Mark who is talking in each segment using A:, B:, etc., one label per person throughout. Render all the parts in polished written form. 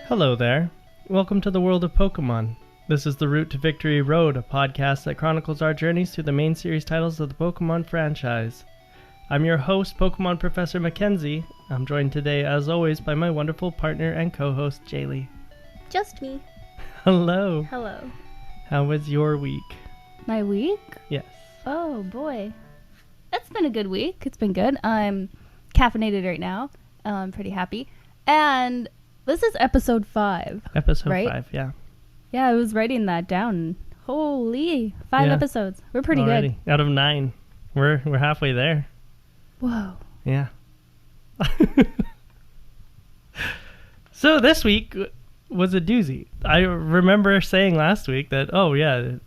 A: Hello there. Welcome to the world of Pokemon. This is the Route to Victory Road, a podcast that chronicles our journeys through the main series titles of the Pokemon franchise. I'm your host, Pokemon Professor Mackenzie. I'm joined today, as always, by my wonderful partner and co-host, Jaylee.
B: Just me.
A: Hello.
B: Hello.
A: How was your week?
B: My week?
A: Yes.
B: Oh, boy. It's been a good week. It's been good. I'm caffeinated right now. I'm pretty happy. And this is episode 5.
A: Episode
B: right?
A: 5, yeah.
B: Yeah, I was writing that down. Holy, 5 episodes. We're pretty
A: Already. Good. Out of 9. We're halfway there.
B: Whoa.
A: Yeah. So this week was a doozy. I remember saying last week that,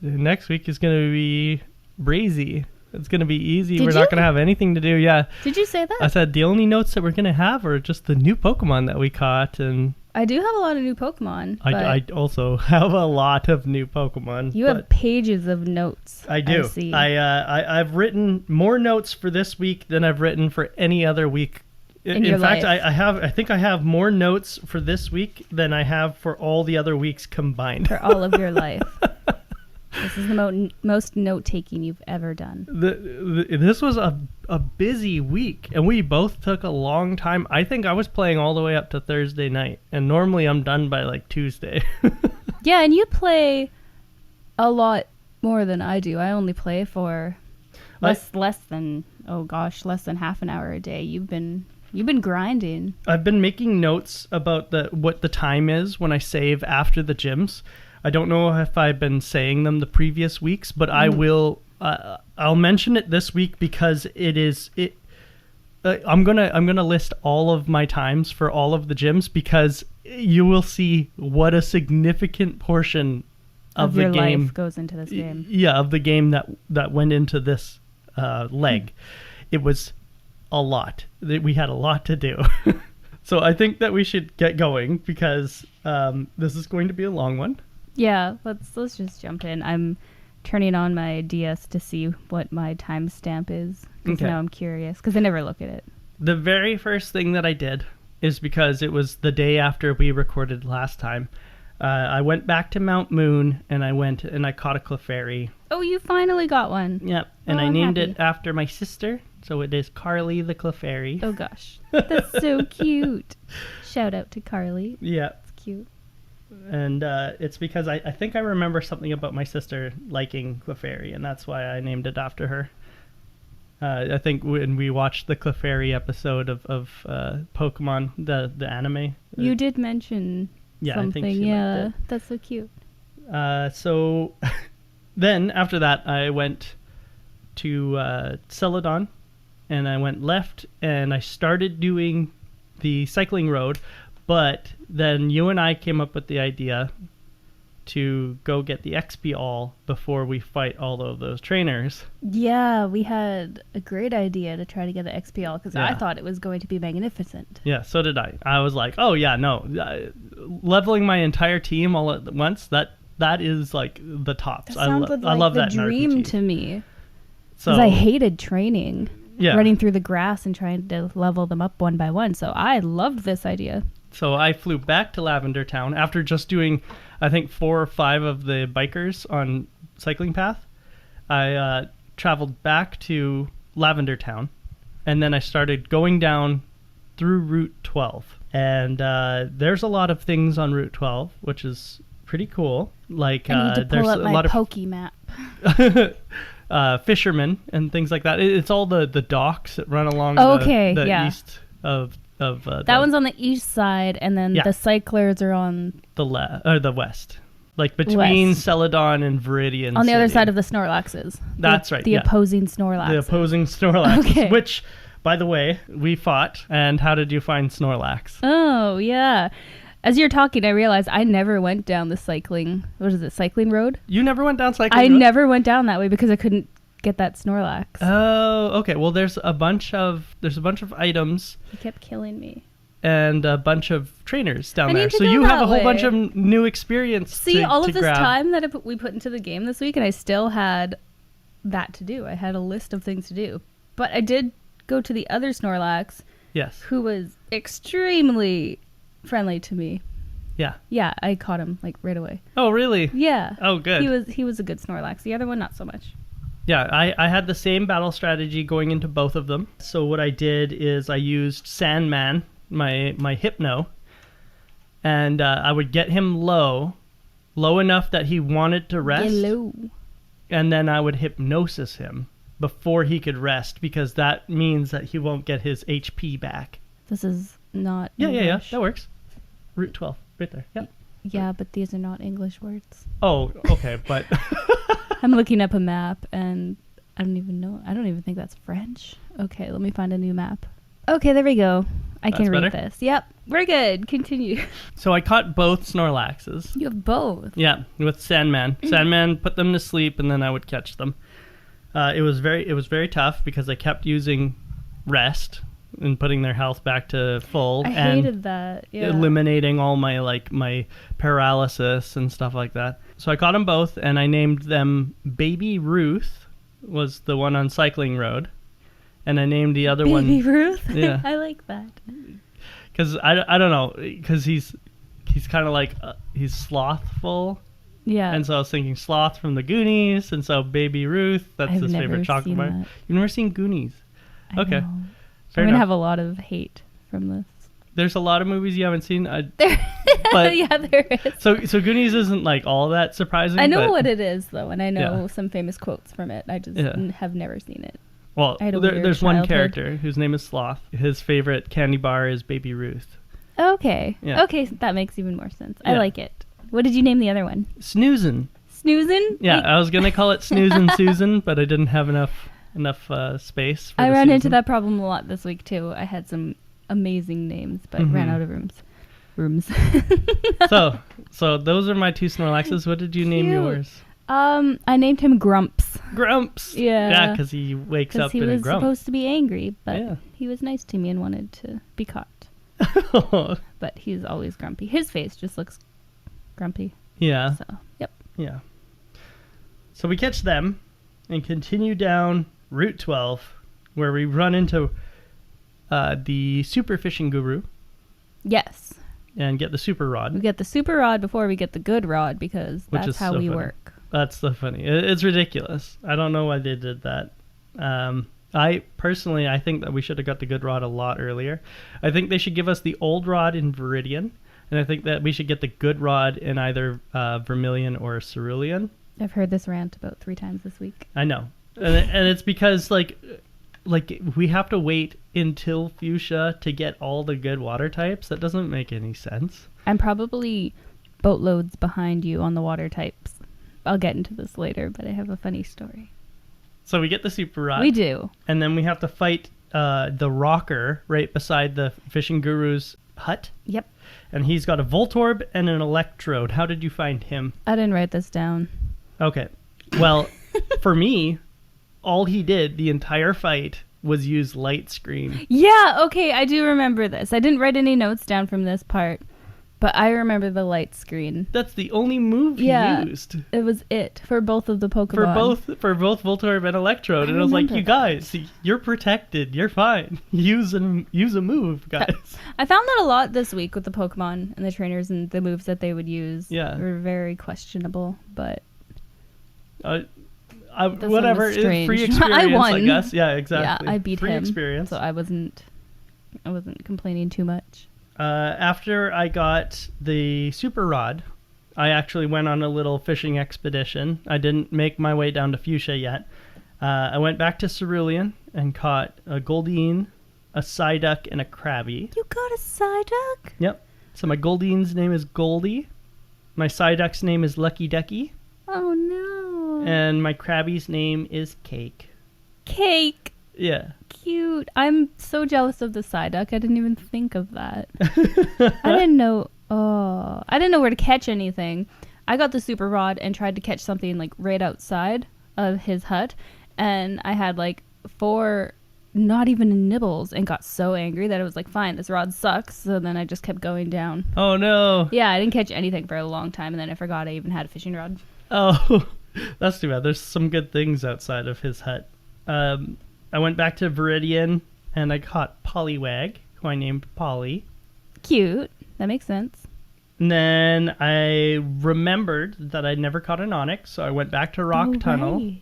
A: next week is going to be breezy. It's going to be easy. We're not going to have anything to do. Yeah.
B: Did you say that?
A: I said the only notes that we're going to have are just the new Pokemon that we caught. And
B: I do have a lot of new Pokemon.
A: I also have a lot of new Pokemon.
B: You have pages of notes.
A: I do.
B: I see.
A: I've written more notes for this week than I've written for any other week. In fact, I think I have more notes for this week than I have for all the other weeks combined.
B: For all of your life. This is the most note-taking you've ever done.
A: This was a busy week, and we both took a long time. I think I was playing all the way up to Thursday night, and normally I'm done by like Tuesday.
B: Yeah, and you play a lot more than I do. I only play for less than half an hour a day. You've been grinding. I've
A: been making notes about what the time is when I save after the gyms. I don't know if I've been saying them the previous weeks, but I will. I'll mention it this week because I'm gonna list all of my times for all of the gyms because you will see what a significant portion of the
B: your
A: game
B: life goes into this game.
A: Yeah, of the game that went into this leg. It was a lot. We had a lot to do. So I think that we should get going because this is going to be a long one.
B: Yeah, let's just jump in. I'm turning on my DS to see what my timestamp is because now I'm curious because I never look at it.
A: The very first thing that I did is because it was the day after we recorded last time. I went back to Mount Moon and I caught a Clefairy.
B: Oh, you finally got one.
A: Yep, and I named it after my sister, so it is Carly the Clefairy.
B: Oh gosh, that's so cute. Shout out to Carly.
A: Yeah,
B: it's cute.
A: And it's because I think I remember something about my sister liking Clefairy, and that's why I named it after her. I think when we watched the Clefairy episode of Pokemon, the anime.
B: You did mention something. I think she liked it. That's so cute.
A: So then after that, I went to Celadon, and I went left, and I started doing the cycling road. But then you and I came up with the idea to go get the XP all before we fight all of those trainers.
B: Yeah, we had a great idea to try to get the XP all because I thought it was going to be magnificent.
A: Yeah, so did I. I was like, oh yeah, no, leveling my entire team all at once, that is like the tops.
B: I love that dream to me.
A: So
B: because I hated training.
A: Yeah.
B: Running through the grass and trying to level them up one by one. So I loved this idea.
A: So I flew back to Lavender Town after just doing, I think, 4 or 5 of the bikers on Cycling Path. I traveled back to Lavender Town, and then I started going down through Route 12. And there's a lot of things on Route 12, which is pretty cool. Like
B: I need to pull
A: there's
B: up
A: a
B: my
A: lot of
B: Pokemap.
A: fishermen and things like that. It's all the docks that run along the east of
B: that one's on the east side, and then the cyclers are on
A: the west, like between Celadon and Viridian
B: on the
A: City.
B: Other side of the Snorlaxes.
A: That's right.
B: The opposing Snorlaxes.
A: The opposing Snorlaxes, which, by the way, we fought. And how did you find Snorlax?
B: Oh yeah. As you're talking, I realized I never went down the cycling road?
A: You never went down cycling
B: road?
A: I
B: never went down that way because I couldn't get that Snorlax.
A: Oh, okay. Well, there's a bunch of items.
B: He kept killing me.
A: And a bunch of trainers down there. So you have a whole bunch of new experience
B: See, all of this time that we put into the game this week, and I still had that to do. I had a list of things to do. But I did go to the other Snorlax.
A: Yes.
B: Who was extremely friendly to me.
A: Yeah.
B: Yeah, I caught him like right away.
A: Oh, really?
B: Yeah.
A: Oh, good.
B: He was a good Snorlax. The other one, not so much.
A: Yeah, I had the same battle strategy going into both of them. So what I did is I used Sandman, my Hypno, and I would get him low enough that he wanted to rest.
B: Hello.
A: And then I would hypnosis him before he could rest, because that means that he won't get his HP back.
B: This is not
A: Yeah,
B: English.
A: that works. Route 12, right there. Yep.
B: Yeah, but these are not English words.
A: Oh, okay, but...
B: I'm looking up a map, and I don't even know. I don't even think that's French. Okay, let me find a new map. Okay, there we go. I can read this. Yep, we're good. Continue.
A: So I caught both Snorlaxes.
B: You have both.
A: Yeah, with Sandman. Sandman put them to sleep, and then I would catch them. It was very tough because I kept using rest and putting their health back to full.
B: I hated that. Yeah.
A: Eliminating all my paralysis and stuff like that. So I caught them both, and I named them Baby Ruth, was the one on Cycling Road, and I named the other one
B: Baby Ruth.
A: Yeah,
B: I like that.
A: because I don't know, because he's kind of like he's slothful.
B: Yeah.
A: And so I was thinking Sloth from the Goonies, and so Baby Ruth, that's his favorite chocolate bar.
B: That.
A: You've never seen Goonies? Okay.
B: Know.
A: Fair
B: I'm going to
A: enough.
B: have a lot of hate from this.
A: There's a lot of movies you haven't seen. But
B: yeah, there is.
A: So Goonies isn't like all that surprising.
B: I know what it is, though, and I know
A: Yeah.
B: some famous quotes from it. I just have never seen it.
A: Well,
B: I had a weird
A: there's one
B: childhood.
A: character whose name is Sloth. His favorite candy bar is Baby Ruth.
B: Okay.
A: Yeah.
B: Okay, that makes even more sense. I
A: Yeah.
B: like it. What did you name the other one?
A: Snoozin'.
B: Snoozin'?
A: Yeah, I was gonna call it Snoozin' Susan, but I didn't have enough space. For
B: I
A: the
B: ran into
A: Susan.
B: that problem a lot this week, too. I had some amazing names, but ran out of rooms.
A: So those are my two Snorlaxes. What did you name
B: Cute.
A: yours?
B: I named him Grumps.
A: Grumps.
B: Yeah.
A: Yeah, because he wakes up
B: Because he
A: in a
B: was
A: grump.
B: supposed to be angry, but
A: Yeah.
B: he was nice to me and wanted to be caught. But he's always grumpy. His face just looks grumpy.
A: Yeah.
B: So, yep.
A: Yeah. So we catch them and continue down Route 12, where we run into the super fishing guru
B: Yes.
A: and get the super
B: We
A: rod.
B: get the super rod before we get the good rod, because
A: Which
B: that's
A: is
B: how
A: so
B: we
A: funny.
B: work.
A: That's so funny. It's ridiculous. I don't know why they did that. I think that we should have got the good rod a lot earlier. I think they should give us the old rod in Viridian, and I think that we should get the good rod in either Vermilion or Cerulean.
B: I've heard this rant about 3 times this week.
A: I know, and it's because like we have to wait until Fuschia to get all the good water types. That doesn't make any sense.
B: I'm probably boatloads behind you on the water types. I'll get into this later, but I have a funny story.
A: So we get the super rod.
B: We do.
A: And then we have to fight the rocker right beside the fishing guru's hut.
B: Yep.
A: And he's got a Voltorb and an Electrode. How did you find him?
B: I didn't write this down.
A: Okay. Well, for me, all he did the entire fight was use Light Screen.
B: Yeah, okay, I do remember this. I didn't write any notes down from this part, but I remember the light screen.
A: That's the only move he used.
B: It was it for both of the Pokemon.
A: For both Voltorb and Electrode. And I was like, you guys, you're protected. You're fine. Use a move, guys.
B: I found that a lot this week with the Pokemon and the trainers, and the moves that they would use were very questionable, but
A: whatever. It's free experience,
B: I won.
A: I guess. Yeah, exactly.
B: Yeah, I beat
A: free
B: him.
A: Experience.
B: So I wasn't complaining too much.
A: After I got the super rod, I actually went on a little fishing expedition. I didn't make my way down to Fuschia yet. I went back to Cerulean and caught a Goldeen, a Psyduck, and a Krabby.
B: You got a Psyduck?
A: Yep. So my Goldeen's name is Goldie. My Psyduck's name is Lucky Ducky.
B: Oh no.
A: And my Krabby's name is Cake.
B: Cake.
A: Yeah.
B: Cute. I'm so jealous of the Psyduck. I didn't even think of that. I didn't know. Oh, I didn't know where to catch anything. I got the super rod and tried to catch something like right outside of his hut, and I had like 4 not even nibbles and got so angry that I was like, fine, this rod sucks. So then I just kept going down.
A: Oh no.
B: Yeah, I didn't catch anything for a long time, and then I forgot I even had a fishing rod.
A: Oh, that's too bad. There's some good things outside of his hut. I went back to Viridian and I caught Poliwag, who I named Polly.
B: Cute. That makes sense.
A: And then I remembered that I'd never caught an onyx, so I went back to Rock Tunnel.
B: Right.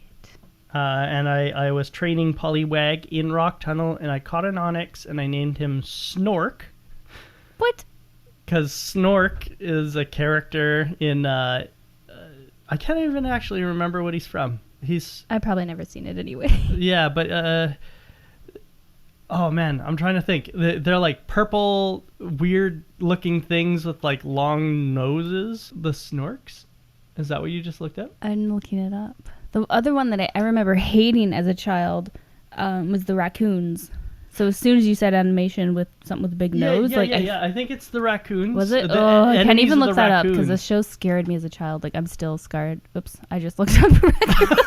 A: And I was training Poliwag in Rock Tunnel, and I caught an onyx, and I named him Snork.
B: What?
A: Because Snork is a character in... I can't even actually remember what he's from.
B: I've probably never seen it anyway.
A: Yeah, but... oh, man, I'm trying to think. They're like purple, weird-looking things with like long noses. The Snorks? Is that what you just looked up?
B: I'm looking it up. The other one that I remember hating as a child was the raccoons. So as soon as you said animation with something with a big nose,
A: yeah. I think it's the raccoons.
B: Was it?
A: The
B: I can't even look that
A: raccoons.
B: up because this show scared me as a child. Like, I'm still scarred. Oops, I just looked up raccoons.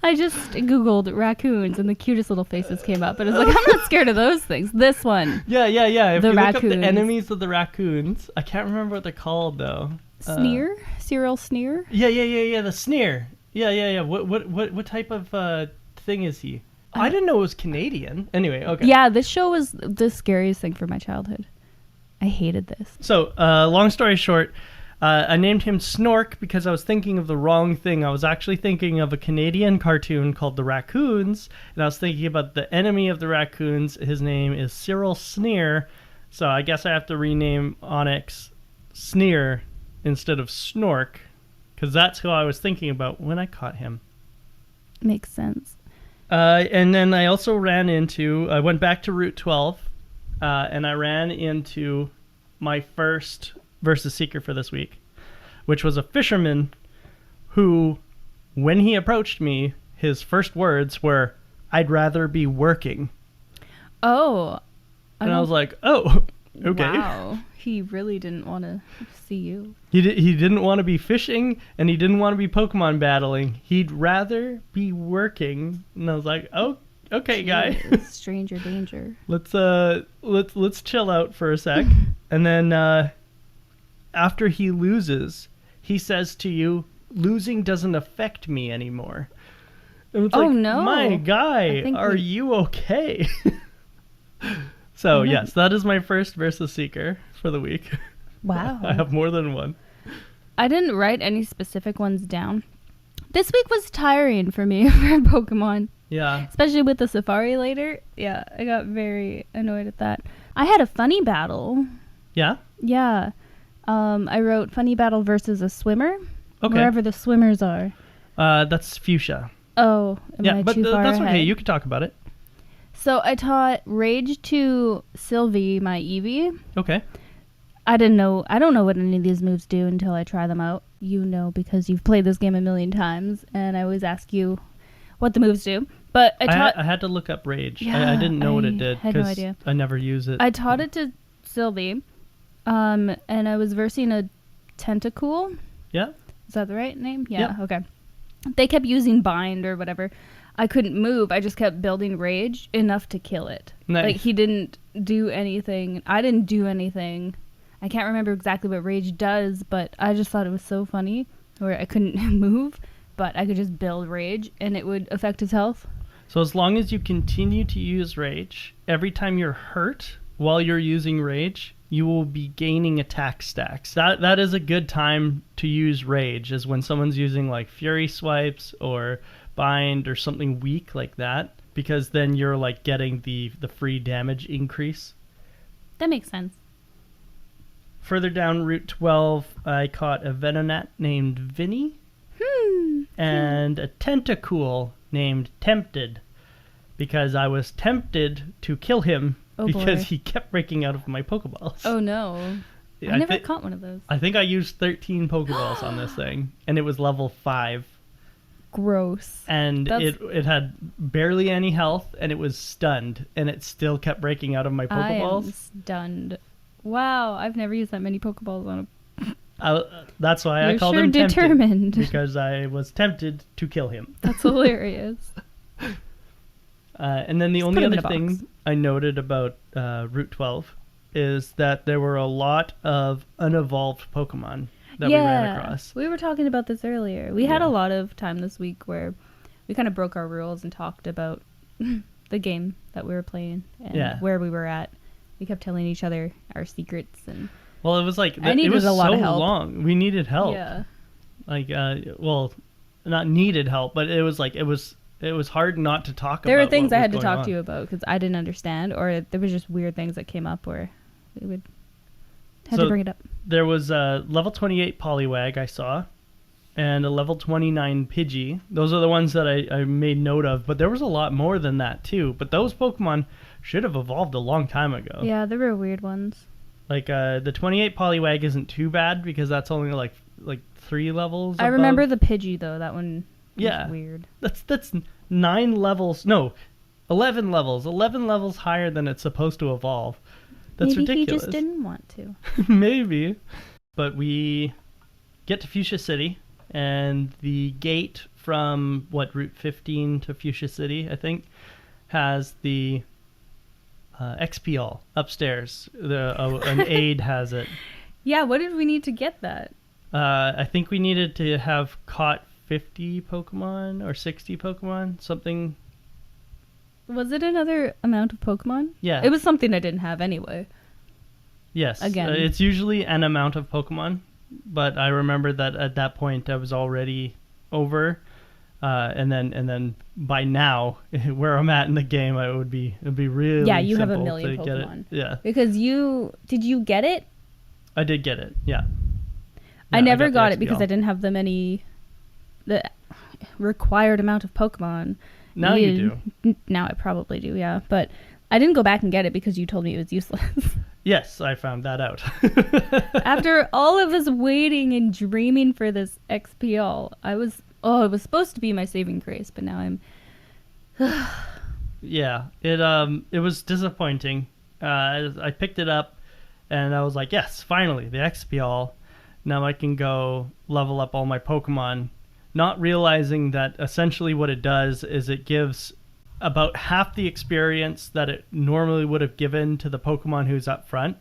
B: I just Googled raccoons and the cutest little faces came up. But I was like, I'm not scared of those things. This one.
A: Yeah. If
B: The
A: you
B: raccoons.
A: look up the enemies of the raccoons, I can't remember what they're called, though.
B: Sneer? Cyril Sneer?
A: Yeah, the Sneer. Yeah. What type of thing is he? I didn't know it was Canadian. Anyway, okay.
B: Yeah, this show was the scariest thing for my childhood. I hated this.
A: So, long story short, I named him Snork because I was thinking of the wrong thing. I was actually thinking of a Canadian cartoon called The Raccoons, and I was thinking about the enemy of the raccoons. His name is Cyril Sneer, so I guess I have to rename Onyx Sneer instead of Snork, because that's who I was thinking about when I caught him.
B: Makes sense.
A: And then I also I went back to Route 12, and I ran into my first versus seeker for this week, which was a fisherman who, when he approached me, his first words were, "I'd rather be working."
B: Oh.
A: And I was like, oh, okay.
B: Wow. He really didn't want to see you.
A: He didn't want to be fishing, and he didn't want to be Pokemon battling. He'd rather be working. And I was like, oh, okay, guy.
B: Stranger danger.
A: Let's chill out for a sec. And then after he loses, he says to you, "Losing doesn't affect me anymore." And it's like,
B: no.
A: My guy, are you okay? So, yes, that is my first versus seeker for the week.
B: Wow.
A: I have more than one.
B: I didn't write any specific ones down. This week was tiring for me for Pokemon.
A: Yeah.
B: Especially with the Safari later. Yeah, I got very annoyed at that. I had a funny battle.
A: Yeah?
B: Yeah. I wrote funny battle versus a swimmer.
A: Okay.
B: Wherever the swimmers are.
A: That's Fuschia.
B: Oh, am I
A: but
B: too far
A: that's
B: ahead?
A: okay. You can talk about it.
B: So I taught Rage to Sylvie, my Eevee.
A: Okay.
B: I don't know what any of these moves do until I try them out. You know, because you've played this game a million times, and I always ask you what the moves do. But
A: I had to look up Rage.
B: Yeah,
A: I didn't know what it did
B: had no idea.
A: I never use it.
B: I taught it to Sylvie, and I was versing a Tentacool.
A: Yeah.
B: Is that the right name? Yeah.
A: Yep.
B: Okay. They kept using Bind or whatever. I couldn't move. I just kept building Rage enough to kill it.
A: Nice.
B: Like, he didn't do anything. I didn't do anything. I can't remember exactly what Rage does, but I just thought it was so funny where I couldn't move, but I could just build Rage and it would affect his health.
A: So as long as you continue to use Rage, every time you're hurt while you're using Rage, you will be gaining attack stacks. That is a good time to use Rage, is when someone's using like Fury Swipes or Bind or something weak like that, because then you're like getting the free damage increase.
B: That makes sense.
A: Further down Route 12, I caught a Venonat named Vinny and a Tentacool named Tempted, because I was tempted to kill him because he kept breaking out of my Pokeballs.
B: Oh no. I never caught one of those.
A: I think I used 13 Pokeballs on this thing, and it was level 5.
B: Gross.
A: And it had barely any health, and it was stunned, and it still kept breaking out of my Pokeballs.
B: I am stunned. Wow, I've never used that many Pokeballs on a...
A: That's why
B: You're
A: I called
B: sure
A: him
B: determined.
A: Tempted, because I was tempted to kill him.
B: That's hilarious.
A: And then the only other thing I noted about Route 12 is that there were a lot of unevolved Pokemon that we ran across.
B: We were talking about this earlier. We had a lot of time this week where we kind of broke our rules and talked about the game that we were playing and where we were at. We kept telling each other our secrets, and
A: Well, it was like
B: I needed
A: it was
B: a lot
A: so
B: of help.
A: long. We needed help.
B: yeah.
A: Like, well, not needed help, but it was like it was hard not to talk about.
B: There were things
A: what
B: I
A: was
B: had to
A: going
B: talk
A: on.
B: to you about because I didn't understand, or there was just weird things that came up where we would had to
A: So
B: bring it up.
A: There was a level 28 Poliwag I saw, and a level 29 Pidgey. Those are the ones that I made note of, but there was a lot more than that too. But those Pokemon should have evolved a long time ago.
B: Yeah, there were weird ones.
A: Like the 28 Poliwag isn't too bad because that's only like 3 levels.
B: I
A: above.
B: remember the Pidgey though. That one was
A: Yeah.
B: weird.
A: That's 9 levels. No, 11 levels. 11 levels higher than it's supposed to evolve. That's
B: Maybe
A: ridiculous.
B: he just didn't want to.
A: Maybe. But we get to Fuschia City, and the gate from, Route 15 to Fuschia City, I think, has the XPL upstairs. An aide has it.
B: Yeah, what did we need to get that?
A: I think we needed to have caught 50 Pokemon or 60 Pokemon, something.
B: Was it another amount of Pokemon?
A: Yeah.
B: It was something I didn't have anyway.
A: Yes.
B: Again.
A: It's usually an amount of Pokemon, but I remember that at that point I was already over, and then by now where I'm at in the game, it'd be really
B: Yeah, you have a
A: simple
B: million
A: to get
B: Pokemon.
A: it. Yeah,
B: Because did you get it?
A: I did get it. Yeah.
B: I
A: Yeah,
B: never
A: the
B: got it because
A: XBL.
B: I didn't have the required amount of Pokemon.
A: Now you do.
B: Now I probably do, yeah. But I didn't go back and get it because you told me it was useless.
A: Yes, I found that out.
B: After all of us waiting and dreaming for this XPL, it was supposed to be my saving grace, but now I'm...
A: Yeah, it was disappointing. I picked it up, and I was like, yes, finally, the XPL. Now I can go level up all my Pokemon, not realizing that essentially what it does is it gives about half the experience that it normally would have given to the Pokemon who's up front,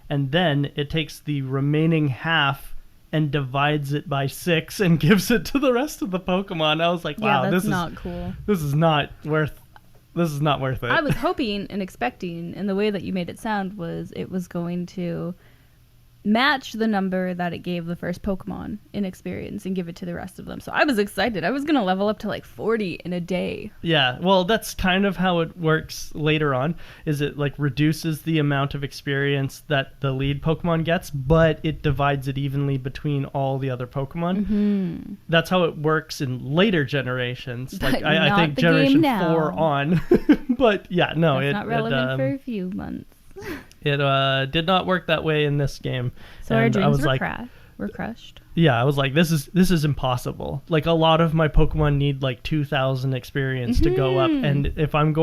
A: and then it takes the remaining half and divides it by 6 and gives it to the rest of the Pokemon. I was like, wow,
B: yeah, that's
A: this
B: not cool.
A: This is not worth it.
B: I was hoping and expecting, and the way that you made it sound was it was going to match the number that it gave the first Pokemon in experience and give it to the rest of them. So I was excited. I was going to level up to like 40 in a day.
A: Yeah, well, that's kind of how it works later on, is it like reduces the amount of experience that the lead Pokemon gets, but it divides it evenly between all the other Pokemon.
B: Mm-hmm.
A: That's how it works in later generations.
B: But
A: Like I
B: not
A: think
B: the
A: generation
B: game now.
A: 4 on. But yeah, no,
B: That's not relevant for a few months.
A: it did not work that way in this game.
B: So our
A: And I
B: dreams
A: was
B: were,
A: like,
B: were crushed.
A: yeah, I was like, this is impossible. Like a lot of my Pokemon need like 2,000 experience to go up, and if I'm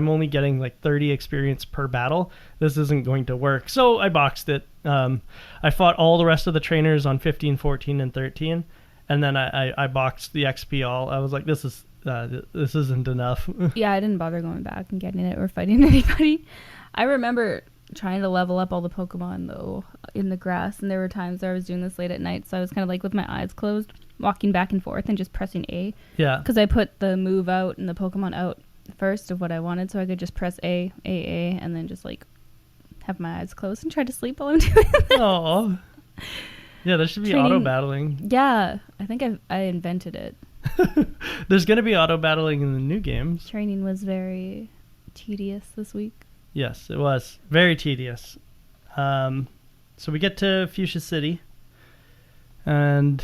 A: only getting like 30 experience per battle, this isn't going to work. So I boxed it. I fought all the rest of the trainers on 15, 14, and 13, and then I boxed the XP. I was like, this isn't enough.
B: Yeah, I didn't bother going back and getting it or fighting anybody. I remember trying to level up all the Pokemon though in the grass, and there were times I was doing this late at night, so I was kind of like with my eyes closed, walking back and forth and just pressing A.
A: Yeah.
B: Because I put the move out and the Pokemon out first of what I wanted, so I could just press A, and then just like have my eyes closed and try to sleep while I'm doing this.
A: Oh. Yeah, there should be auto battling.
B: Yeah, I think I invented it.
A: There's going to be auto battling in the new games.
B: Training was very tedious this week.
A: Yes, it was very tedious. So we get to Fuschia City, and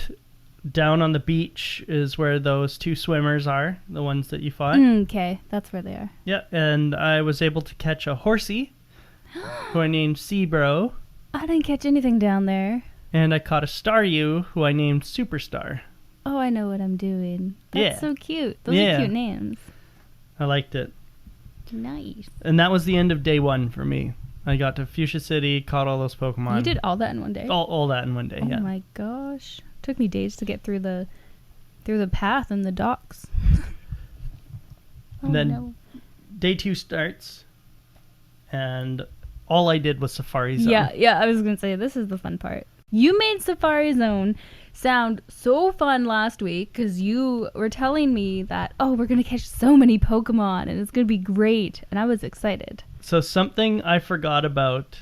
A: down on the beach is where those 2 swimmers are, the ones that you fought.
B: Okay, that's where they are.
A: Yeah, and I was able to catch a horsey, who I named Seabro,
B: I didn't catch anything down there.
A: and I caught a Staryu, who I named Superstar.
B: Oh, I know what I'm doing. That's
A: Yeah.
B: so cute. Those
A: Yeah.
B: are cute names.
A: I liked it.
B: Nice.
A: And that was the end of day 1 for me. I got to Fuschia City, caught all those Pokemon.
B: You did all that in one day?
A: all that in one day,
B: Oh
A: yeah.
B: my gosh. Took me days to get through the path and the docks. Oh
A: And then
B: no.
A: Day 2 starts, and all I did was Safari Zone.
B: Yeah, I was going to say, this is the fun part. You made Safari Zone sound so fun last week because you were telling me that, oh, we're going to catch so many Pokemon and it's going to be great. And I was excited.
A: So something I forgot about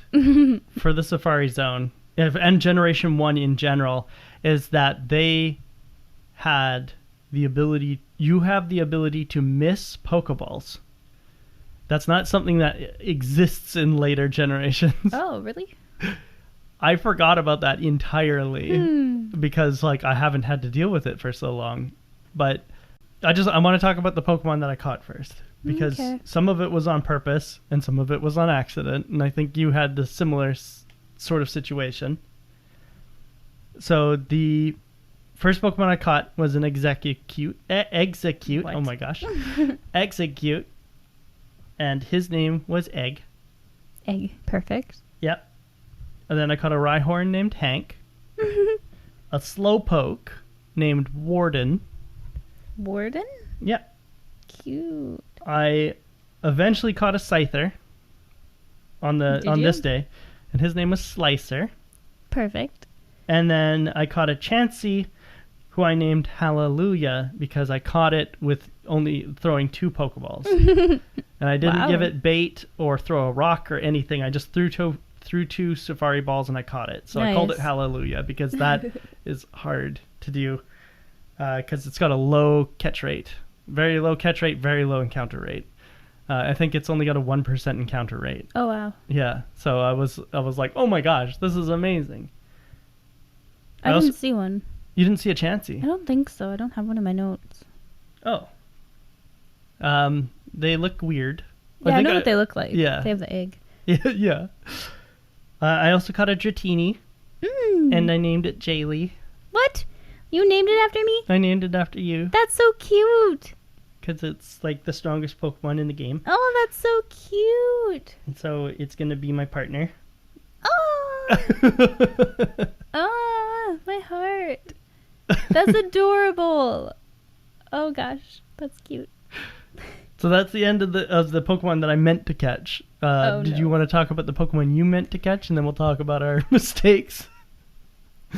A: for the Safari Zone and Generation 1 in general is that they had the ability, you have the ability to miss Pokeballs. That's not something that exists in later generations.
B: Oh, really?
A: I forgot about that entirely because like I haven't had to deal with it for so long. But I want to talk about the Pokemon that I caught first because some of it was on purpose and some of it was on accident, and I think you had the similar sort of situation. So the first Pokemon I caught was an Execute.
B: What?
A: Oh my gosh. Execute. And his name was Egg.
B: Egg. Perfect.
A: Yep. And then I caught a Rhyhorn named Hank. A Slowpoke named Warden.
B: Warden?
A: Yep.
B: Cute.
A: I eventually caught a Scyther on this day, and his name was Slicer.
B: Perfect.
A: And then I caught a Chansey, who I named Hallelujah because I caught it with only throwing 2 Pokeballs. And I didn't give it bait or throw a rock or anything. I just threw 2 Safari balls and I caught it. So I called it Hallelujah because that is hard to do because it's got a low catch rate. Very low catch rate, very low encounter rate. I think it's only got a 1% encounter rate.
B: Oh, wow.
A: Yeah. So I was like, oh my gosh, this is amazing.
B: I didn't see one.
A: You didn't see a Chansey?
B: I don't think so. I don't have one in my notes.
A: Oh. They look weird.
B: Yeah, I know what they look like.
A: Yeah.
B: They have the egg.
A: Yeah. I also caught a Dratini, and I named it Jaylee.
B: What? You named it after me?
A: I named it after you.
B: That's so cute.
A: Because it's like the strongest Pokemon in the game.
B: Oh, that's so cute.
A: And so it's going to be my partner.
B: Oh. Oh, my heart. That's adorable. Oh, gosh. That's cute.
A: So that's the end of the Pokemon that I meant to catch. Did you want to talk about the Pokemon you meant to catch, and then we'll talk about our mistakes?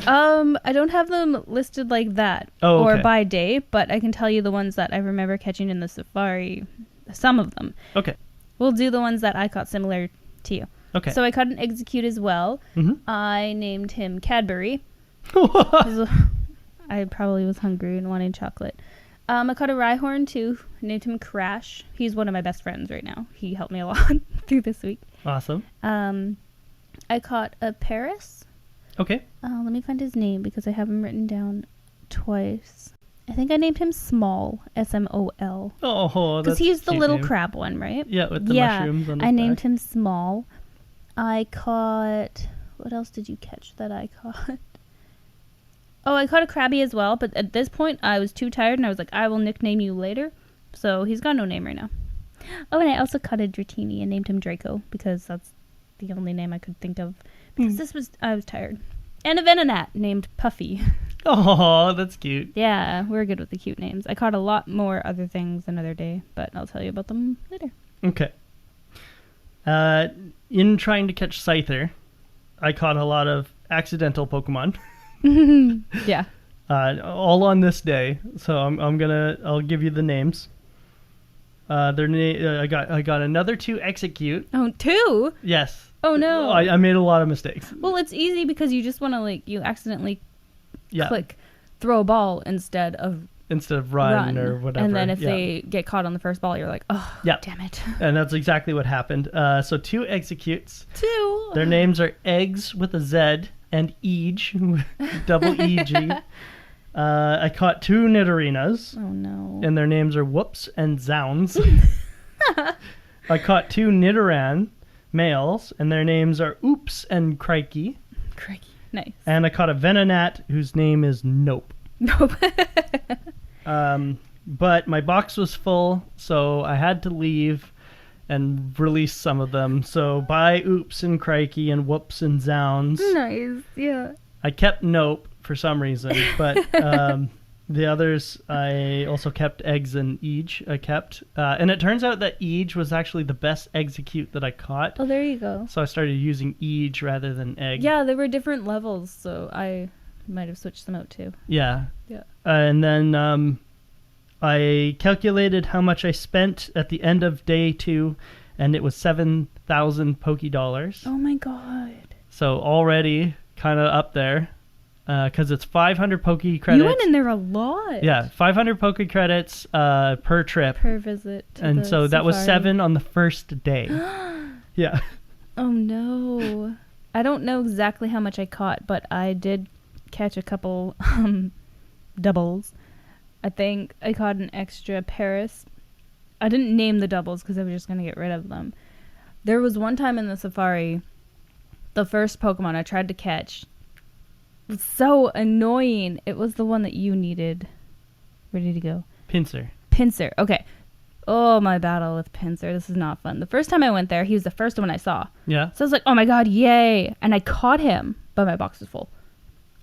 B: I don't have them listed like that or by day, but I can tell you the ones that I remember catching in the Safari. Some of them.
A: Okay.
B: We'll do the ones that I caught similar to you.
A: Okay.
B: So I caught an Execute as well. I named him Cadbury. I probably was hungry and wanting chocolate. I caught a Rhyhorn too. Named him Crash. He's one of my best friends right now. He helped me a lot through this week.
A: Awesome.
B: I caught a Paris.
A: Okay.
B: Let me find his name because I have him written down twice. I think I named him Small. Smol.
A: Oh, that's
B: because he's the little
A: name.
B: Crab one, right?
A: Yeah, with the mushrooms on his
B: I named
A: back.
B: him Small. I caught... What else did you catch that I caught? Oh, I caught a Krabby as well, but at this point, I was too tired, and I was like, I will nickname you later. So he's got no name right now. Oh, and I also caught a Dratini and named him Draco, because that's the only name I could think of. Because I was tired. And a Venonat named Puffy.
A: Oh, that's cute.
B: Yeah, we're good with the cute names. I caught a lot more other things another day, but I'll tell you about them later.
A: Okay. In trying to catch Scyther, I caught a lot of accidental Pokemon.
B: Yeah.
A: All on this day. So I'll give you the names. I got another 2 Execute.
B: Oh, 2?
A: Yes.
B: Oh no.
A: I made a lot of mistakes.
B: Well, it's easy because you just want to you accidentally click throw a ball instead of
A: run or whatever.
B: And then if they get caught on the first ball, you're like, oh, damn it.
A: And that's exactly what happened. So 2 Executes.
B: 2.
A: Their names are Eggs with a Z and Eege, double E-G. I caught 2 Nidorinas.
B: Oh no.
A: And their names are Whoops and Zounds. I caught 2 Nidoran males, and their names are Oops and Crikey.
B: Crikey. Nice.
A: And I caught a Venonat whose name is Nope.
B: Nope.
A: But my box was full, so I had to leave and release some of them. So bye Oops and Crikey and Whoops and Zounds.
B: Nice, yeah.
A: I kept Nope for some reason, but The others, I also kept eggs and Eej. And it turns out that Eej was actually the best execute that I caught.
B: Oh, there you go.
A: So I started using Eej rather than egg.
B: Yeah, there were different levels, so I might have switched them out too.
A: Yeah.
B: Yeah.
A: And then I calculated how much I spent at the end of day 2, and it was 7,000 Poké Dollars.
B: Oh my god.
A: So already kind of up there. Because it's 500 Poké credits.
B: You went in there a lot.
A: Yeah, 500 Poké credits per trip.
B: Per visit.
A: And so that was 7 on the first day. Yeah.
B: Oh no. I don't know exactly how much I caught, but I did catch a couple doubles. I think I caught an extra Paris. I didn't name the doubles because I was just going to get rid of them. There was one time in the safari, the first Pokemon I tried to catch was so annoying. It was the one that you needed. Where did he go?
A: Pinsir.
B: Okay. Oh, my battle with Pinsir. This is not fun. The first time I went there, he was the first one I saw.
A: Yeah.
B: So I was like, oh my god, yay. And I caught him, but my box was full.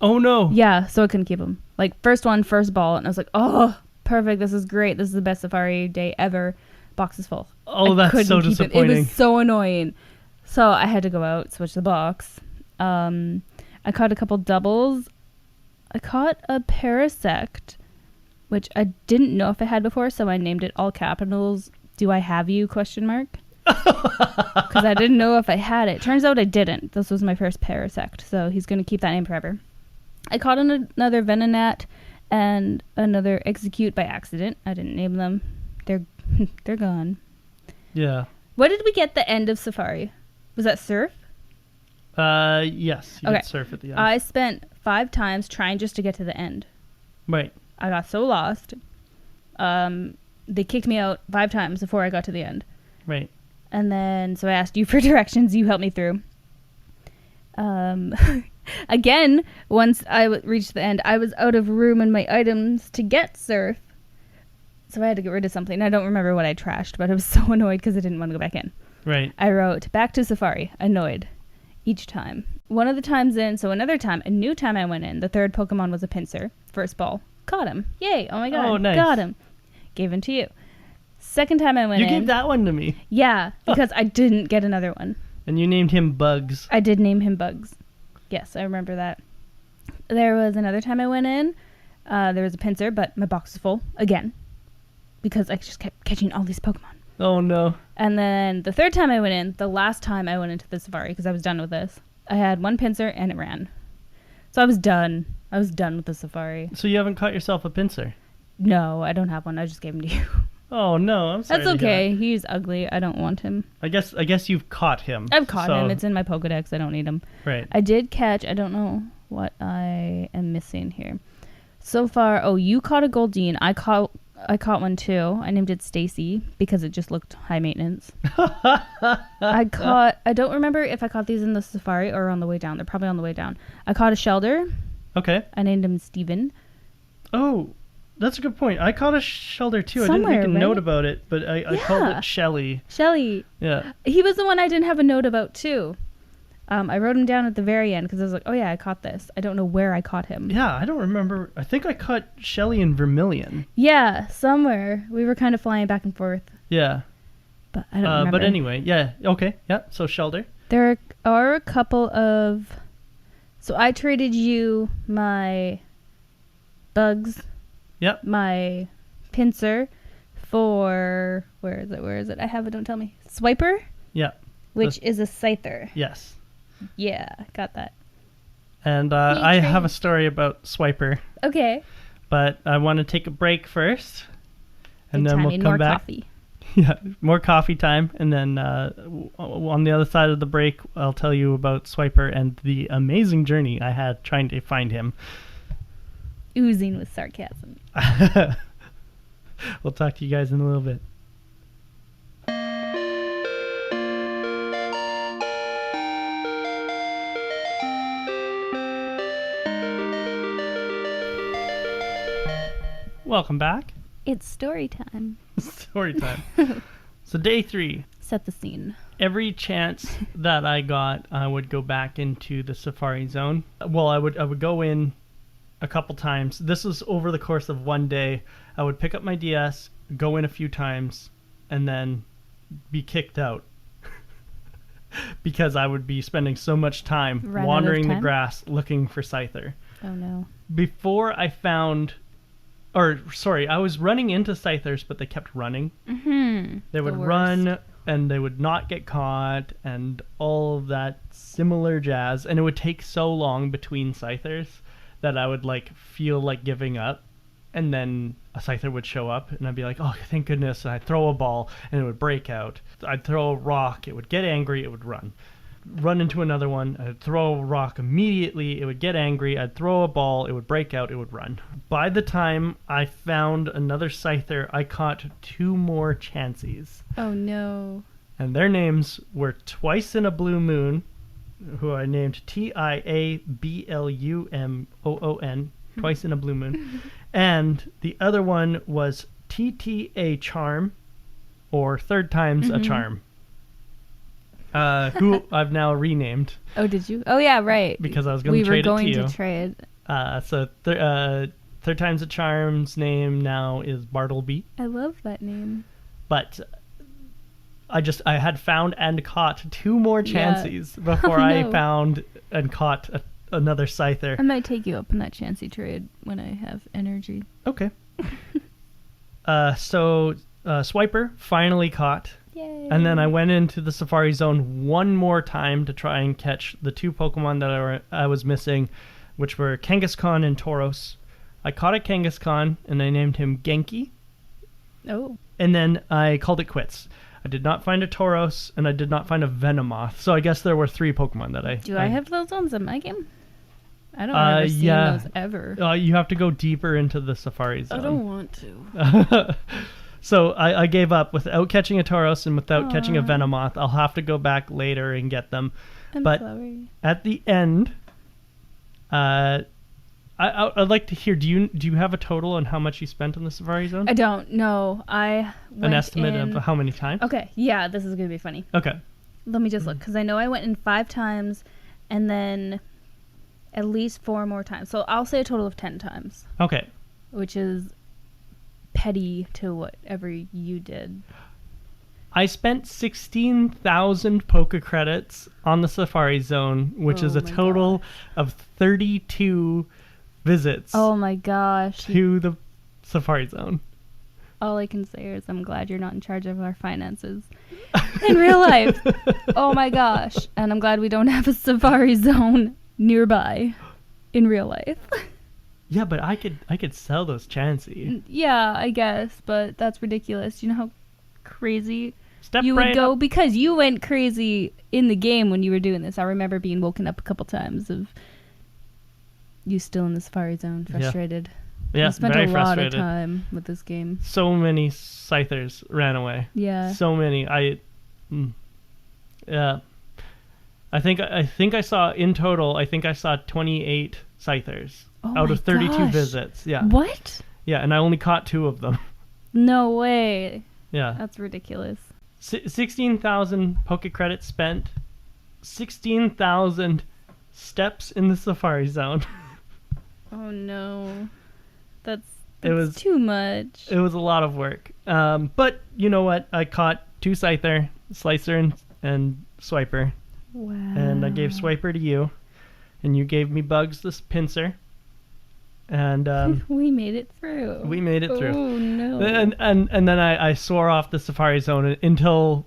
A: Oh no.
B: Yeah, so I couldn't keep him. Like, first one, first ball, and I was like, oh, perfect. This is great. This is the best safari day ever. Box is full.
A: Oh, that's so disappointing.
B: It was so annoying. So I had to go out, switch the box. I caught a couple doubles. I caught a Parasect, which I didn't know if I had before, so I named it all capitals. Do I have you? ? Because I didn't know if I had it. Turns out I didn't. This was my first Parasect, so he's going to keep that name forever. I caught another Venonat and another Execute by accident. I didn't name them. They're gone.
A: Yeah.
B: What did we get the end of Safari? Was that Surf?
A: Yes. You
B: Okay.
A: could surf at the end.
B: I spent 5 times trying just to get to the end.
A: Right.
B: I got so lost. They kicked me out 5 times before I got to the end.
A: Right.
B: And then, so I asked you for directions. You helped me through. Again, once I reached the end, I was out of room in my items to get Surf. So I had to get rid of something. I don't remember what I trashed, but I was so annoyed because I didn't want to go back in.
A: Right.
B: I wrote, back to Safari, annoyed. Each time. One of the times in, so another time, a new time I went in, the third Pokemon was a Pinsir. First ball. Caught him. Yay. Oh my god.
A: Oh, nice.
B: Got him. Gave him to you. Second time I went in.
A: You gave that one to me.
B: Yeah, because I didn't get another one.
A: And you named him Bugs.
B: I did name him Bugs. Yes, I remember that. There was another time I went in. There was a Pinsir, but my box was full. Again. Because I just kept catching all these Pokemon.
A: Oh no.
B: And then the third time I went in, the last time I went into the safari, because I was done with this, I had one Pinsir and it ran. So I was done. I was done with the safari.
A: So you haven't caught yourself a Pinsir?
B: No, I don't have one. I just gave him to you.
A: Oh no, I'm sorry.
B: That's
A: to hear
B: okay.
A: that.
B: He's ugly. I don't want him.
A: I guess you've caught him.
B: I've caught him. It's in my Pokedex. I don't need him.
A: Right.
B: I did catch. I don't know what I am missing here. So far, you caught a Goldeen. I caught one too. I named it Stacy because it just looked high maintenance. I don't remember if I caught these in the safari or on the way down. They're probably on the way down. I caught a Shelder.
A: Okay.
B: I named him Steven.
A: Oh, that's a good point. I caught a Shelder too.
B: Somewhere,
A: I didn't make a note
B: right?
A: about it, but I called it Shelly.
B: Shelly.
A: Yeah.
B: He was the one I didn't have a note about too. I wrote him down at the very end because I was like, oh yeah, I caught this. I don't know where I caught him.
A: Yeah, I don't remember. I think I caught Shelly in Vermilion.
B: Yeah, somewhere. We were kind of flying back and forth.
A: Yeah.
B: But I don't remember.
A: But anyway, yeah. Okay. Yeah. So Shelder.
B: There are a couple of... So I traded you my Bugs.
A: Yep.
B: My Pinsir for... Where is it? I have it. Don't tell me. Swiper?
A: Yeah.
B: Which is a Scyther.
A: Yes.
B: Yeah, got that.
A: And I have a story about Swiper.
B: Okay.
A: But I want to take a break first. And then we'll come
B: more
A: back.
B: Coffee.
A: Yeah, more coffee time. And then on the other side of the break, I'll tell you about Swiper and the amazing journey I had trying to find him.
B: Oozing with sarcasm.
A: We'll talk to you guys in a little bit. Welcome back.
B: It's story time.
A: Story time. So day 3.
B: Set the scene.
A: Every chance that I got, I would go back into the safari zone. Well, I would go in a couple times. This was over the course of one day. I would pick up my DS, go in a few times, and then be kicked out. Because I would be spending so much time wandering the grass looking for Scyther.
B: Oh no.
A: Before I found... I was running into Scythers, but they kept running.
B: Mm-hmm.
A: They would run, and they would not get caught, and all of that similar jazz. And it would take so long between Scythers that I would like feel like giving up. And then a Scyther would show up, and I'd be like, oh, thank goodness. And I'd throw a ball, and it would break out. I'd throw a rock. It would get angry. It would run. Run into another one. I'd throw a rock immediately. It would get angry. I'd throw a ball. It would break out. It would run. By the time I found another Scyther, I caught 2 more Chanseys.
B: Oh, no.
A: And their names were Twice in a Blue Moon, who I named Tiablumoon, Twice in a Blue Moon. And the other one was TTA Charm, or Third Time's a Charm. Who I've now renamed.
B: Oh, did you? Oh, yeah, right.
A: Because I was going to trade it to you.
B: We were going to trade.
A: So Third Time's a Charm's name now is Bartleby.
B: I love that name.
A: But I had found and caught 2 more Chanseys before I found and caught another Scyther.
B: I might take you up on that Chansey trade when I have energy.
A: Okay. So Swiper finally caught.
B: Yay.
A: And then I went into the Safari Zone one more time to try and catch the 2 Pokemon that I was missing, which were Kangaskhan and Tauros. I caught a Kangaskhan, and I named him Genki.
B: Oh.
A: And then I called it quits. I did not find a Tauros, and I did not find a Venomoth. So I guess there were 3 Pokemon that I...
B: Do I have those ones in my game? I don't remember seeing those ever.
A: You have to go deeper into the Safari Zone.
B: I don't want to.
A: So I gave up without catching a Tauros and without catching a Venomoth. I'll have to go back later and get them.
B: I'm sorry.
A: At the end, I'd like to hear. Do you have a total on how much you spent on the Safari Zone?
B: I don't know. An
A: estimate of how many times?
B: Okay, yeah, this is gonna be funny.
A: Okay.
B: Let me just look, because I know I went in 5 times, and then at least 4 more times. So I'll say a total of 10 times.
A: Okay.
B: Which is petty to whatever you did.
A: I spent 16,000 Poke Credits on the Safari Zone, which is a total of 32 visits.
B: Oh my gosh.
A: To the Safari Zone.
B: All I can say is I'm glad you're not in charge of our finances in real life. Oh my gosh. And I'm glad we don't have a Safari Zone nearby in real life.
A: Yeah, but I could sell those Chansey.
B: Yeah, I guess, but that's ridiculous. You know how crazy you
A: right
B: would go?
A: up.
B: Because you went crazy in the game when you were doing this. I remember being woken up a couple times of you still in the Safari Zone, frustrated.
A: Yeah,
B: I spent
A: very
B: a lot
A: frustrated.
B: of time with this game.
A: So many Scythers ran away.
B: Yeah.
A: So many. I think I saw in total. I think I saw 28 Scythers out of 32 visits. Yeah.
B: What?
A: Yeah, and I only caught 2 of them.
B: No way.
A: Yeah.
B: That's ridiculous.
A: 16,000 Poke Credits spent. 16,000 steps in the Safari Zone.
B: Oh no. That's
A: it was
B: too much.
A: It was a lot of work. But you know what? I caught 2 Scyther, Slicer, and Swiper.
B: Wow.
A: And I gave Swiper to you. And you gave me Bugs the Pincer. And
B: we made it through.
A: We made it through.
B: Oh no.
A: And then I swore off the Safari Zone until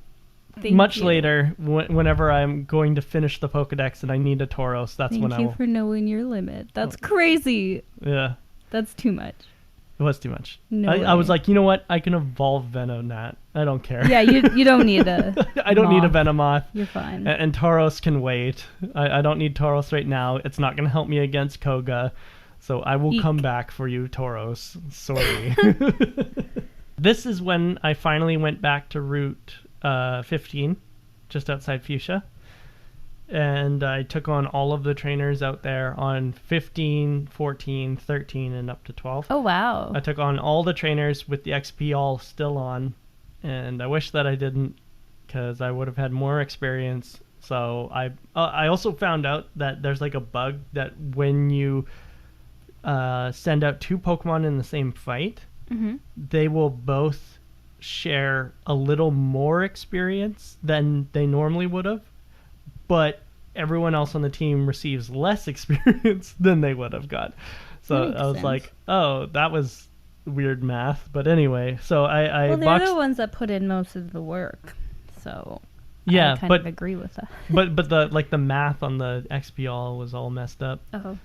A: much later, whenever I'm going to finish the Pokedex and I need a Tauros. That's when I will.
B: Thank you for knowing your limit. That's crazy.
A: Yeah.
B: That's too much.
A: It was too much.
B: No
A: I was like, you know what? I can evolve Venonat. I don't care.
B: Yeah, you don't need a
A: I don't need a Venomoth.
B: You're fine.
A: And Tauros can wait. I don't need Tauros right now. It's not going to help me against Koga. So I will come back for you, Tauros. Sorry. This is when I finally went back to Route 15, just outside Fuschia. And I took on all of the trainers out there on 15, 14, 13, and up to 12.
B: Oh, wow.
A: I took on all the trainers with the XP all still on. And I wish that I didn't, because I would have had more experience. So I also found out that there's like a bug that when you send out two Pokemon in the same fight, they will both share a little more experience than they normally would have, but everyone else on the team receives less experience than they would have got. So I was like, oh, that was weird math. But anyway, so I
B: well, they're the ones that put in most of the work. So
A: yeah,
B: I kind of agree with that.
A: but the math on the XPL was all messed up.
B: Oh.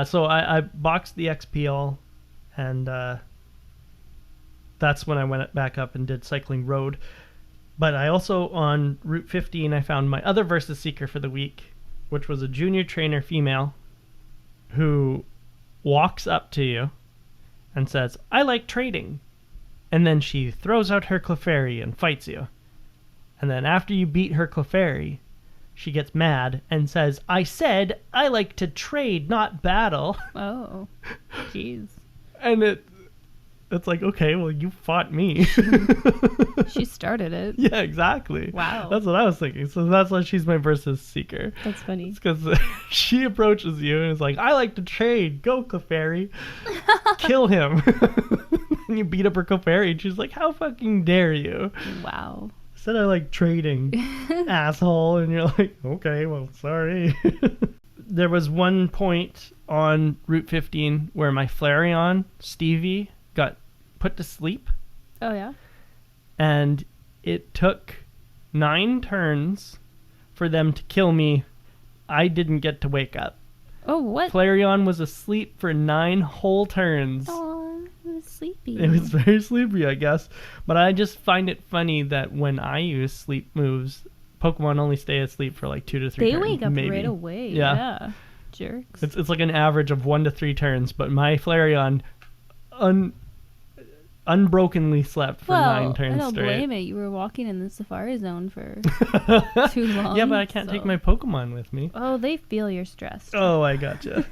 A: So I boxed the XPL, and that's when I went back up and did Cycling Road. But I also, on Route 15, I found my other Versus Seeker for the week, which was a junior trainer female who walks up to you and says, I like trading. And then she throws out her Clefairy and fights you. And then after you beat her Clefairy, she gets mad and says, I said I like to trade, not battle.
B: Oh, jeez.
A: And it's like, okay, well, you fought me.
B: She started it.
A: Yeah, exactly.
B: Wow.
A: That's what I was thinking. So that's why she's my Versus Seeker.
B: That's funny.
A: It's because she approaches you and is like, I like to trade. Go, Clefairy. Kill him. And you beat up her Clefairy and she's like, how fucking dare you?
B: Wow.
A: Said I like trading, asshole. And you're like, okay, well, sorry. There was one point on Route 15 where my Flareon, Stevie, got put to sleep.
B: Oh, yeah?
A: And it took 9 turns for them to kill me. I didn't get to wake up.
B: Oh, what?
A: Flareon was asleep for 9 whole turns.
B: Oh, it was sleepy.
A: It was very sleepy, I guess. But I just find it funny that when I use sleep moves, Pokemon only stay asleep for like 2 to 3 turns.
B: They wake up
A: maybe.
B: right away.
A: Yeah.
B: Jerks.
A: It's like an average of 1 to 3 turns, but my Flareon unbrokenly slept for 9 turns
B: I don't
A: straight.
B: blame it. You were walking in the Safari Zone for too long.
A: Yeah, but I can't take my Pokemon with me.
B: Oh, they feel you're stressed.
A: Oh, I gotcha.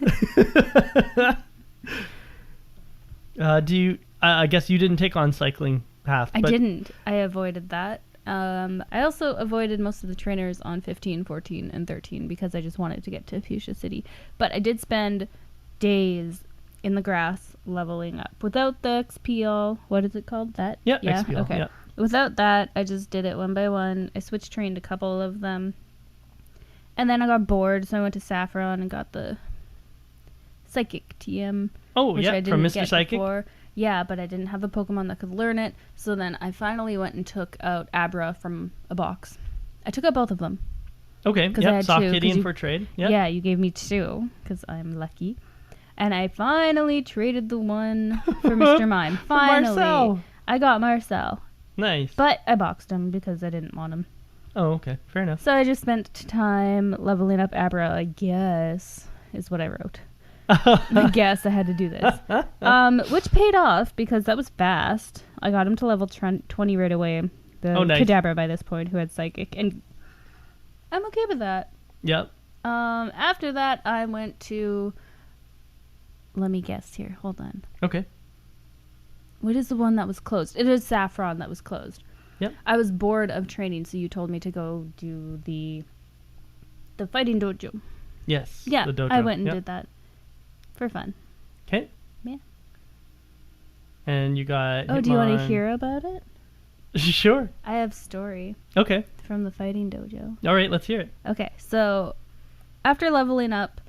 A: I guess you didn't take on Cycling Path.
B: I didn't. I avoided that. I also avoided most of the trainers on 15, 14, and 13 because I just wanted to get to Fuschia City. But I did spend days in the grass leveling up. Without the XPL, what is it called? That?
A: Yeah, XPL.
B: Okay.
A: Yeah.
B: Without that, I just did it one by one. I switch trained a couple of them. And then I got bored, so I went to Saffron and got the Psychic TM.
A: Oh,
B: which
A: yeah,
B: I didn't
A: from Mr.
B: get
A: Psychic?
B: before. Yeah, but I didn't have a Pokemon that could learn it. So then I finally went and took out Abra from a box. I took out both of them.
A: Okay,
B: I
A: yeah,
B: had
A: Soft
B: two,
A: Kitty for trade. Yep.
B: Yeah, you gave me 2 because I'm lucky. And I finally traded the one for Mr. Mime. Finally.
A: Marcel.
B: I got Marcel.
A: Nice.
B: But I boxed him because I didn't want him.
A: Oh, okay. Fair enough.
B: So I just spent time leveling up Abra, I guess, is what I wrote. I guess I had to do this. Which paid off because that was fast. I got him to level 20 right away. The
A: nice.
B: Kadabra by this point who had Psychic. And I'm okay with that.
A: Yep.
B: After that, I went to... Let me guess here. Hold on.
A: Okay.
B: What is the one that was closed? It is Saffron that was closed.
A: Yep.
B: I was bored of training, so you told me to go do the fighting dojo.
A: Yes.
B: Yeah,
A: the dojo.
B: I went and did that for fun.
A: Okay.
B: Yeah.
A: And you got.
B: Oh, do you want to hear about it?
A: Sure.
B: I have story
A: Okay.
B: from the fighting dojo.
A: All right, let's hear it.
B: Okay, so after leveling up,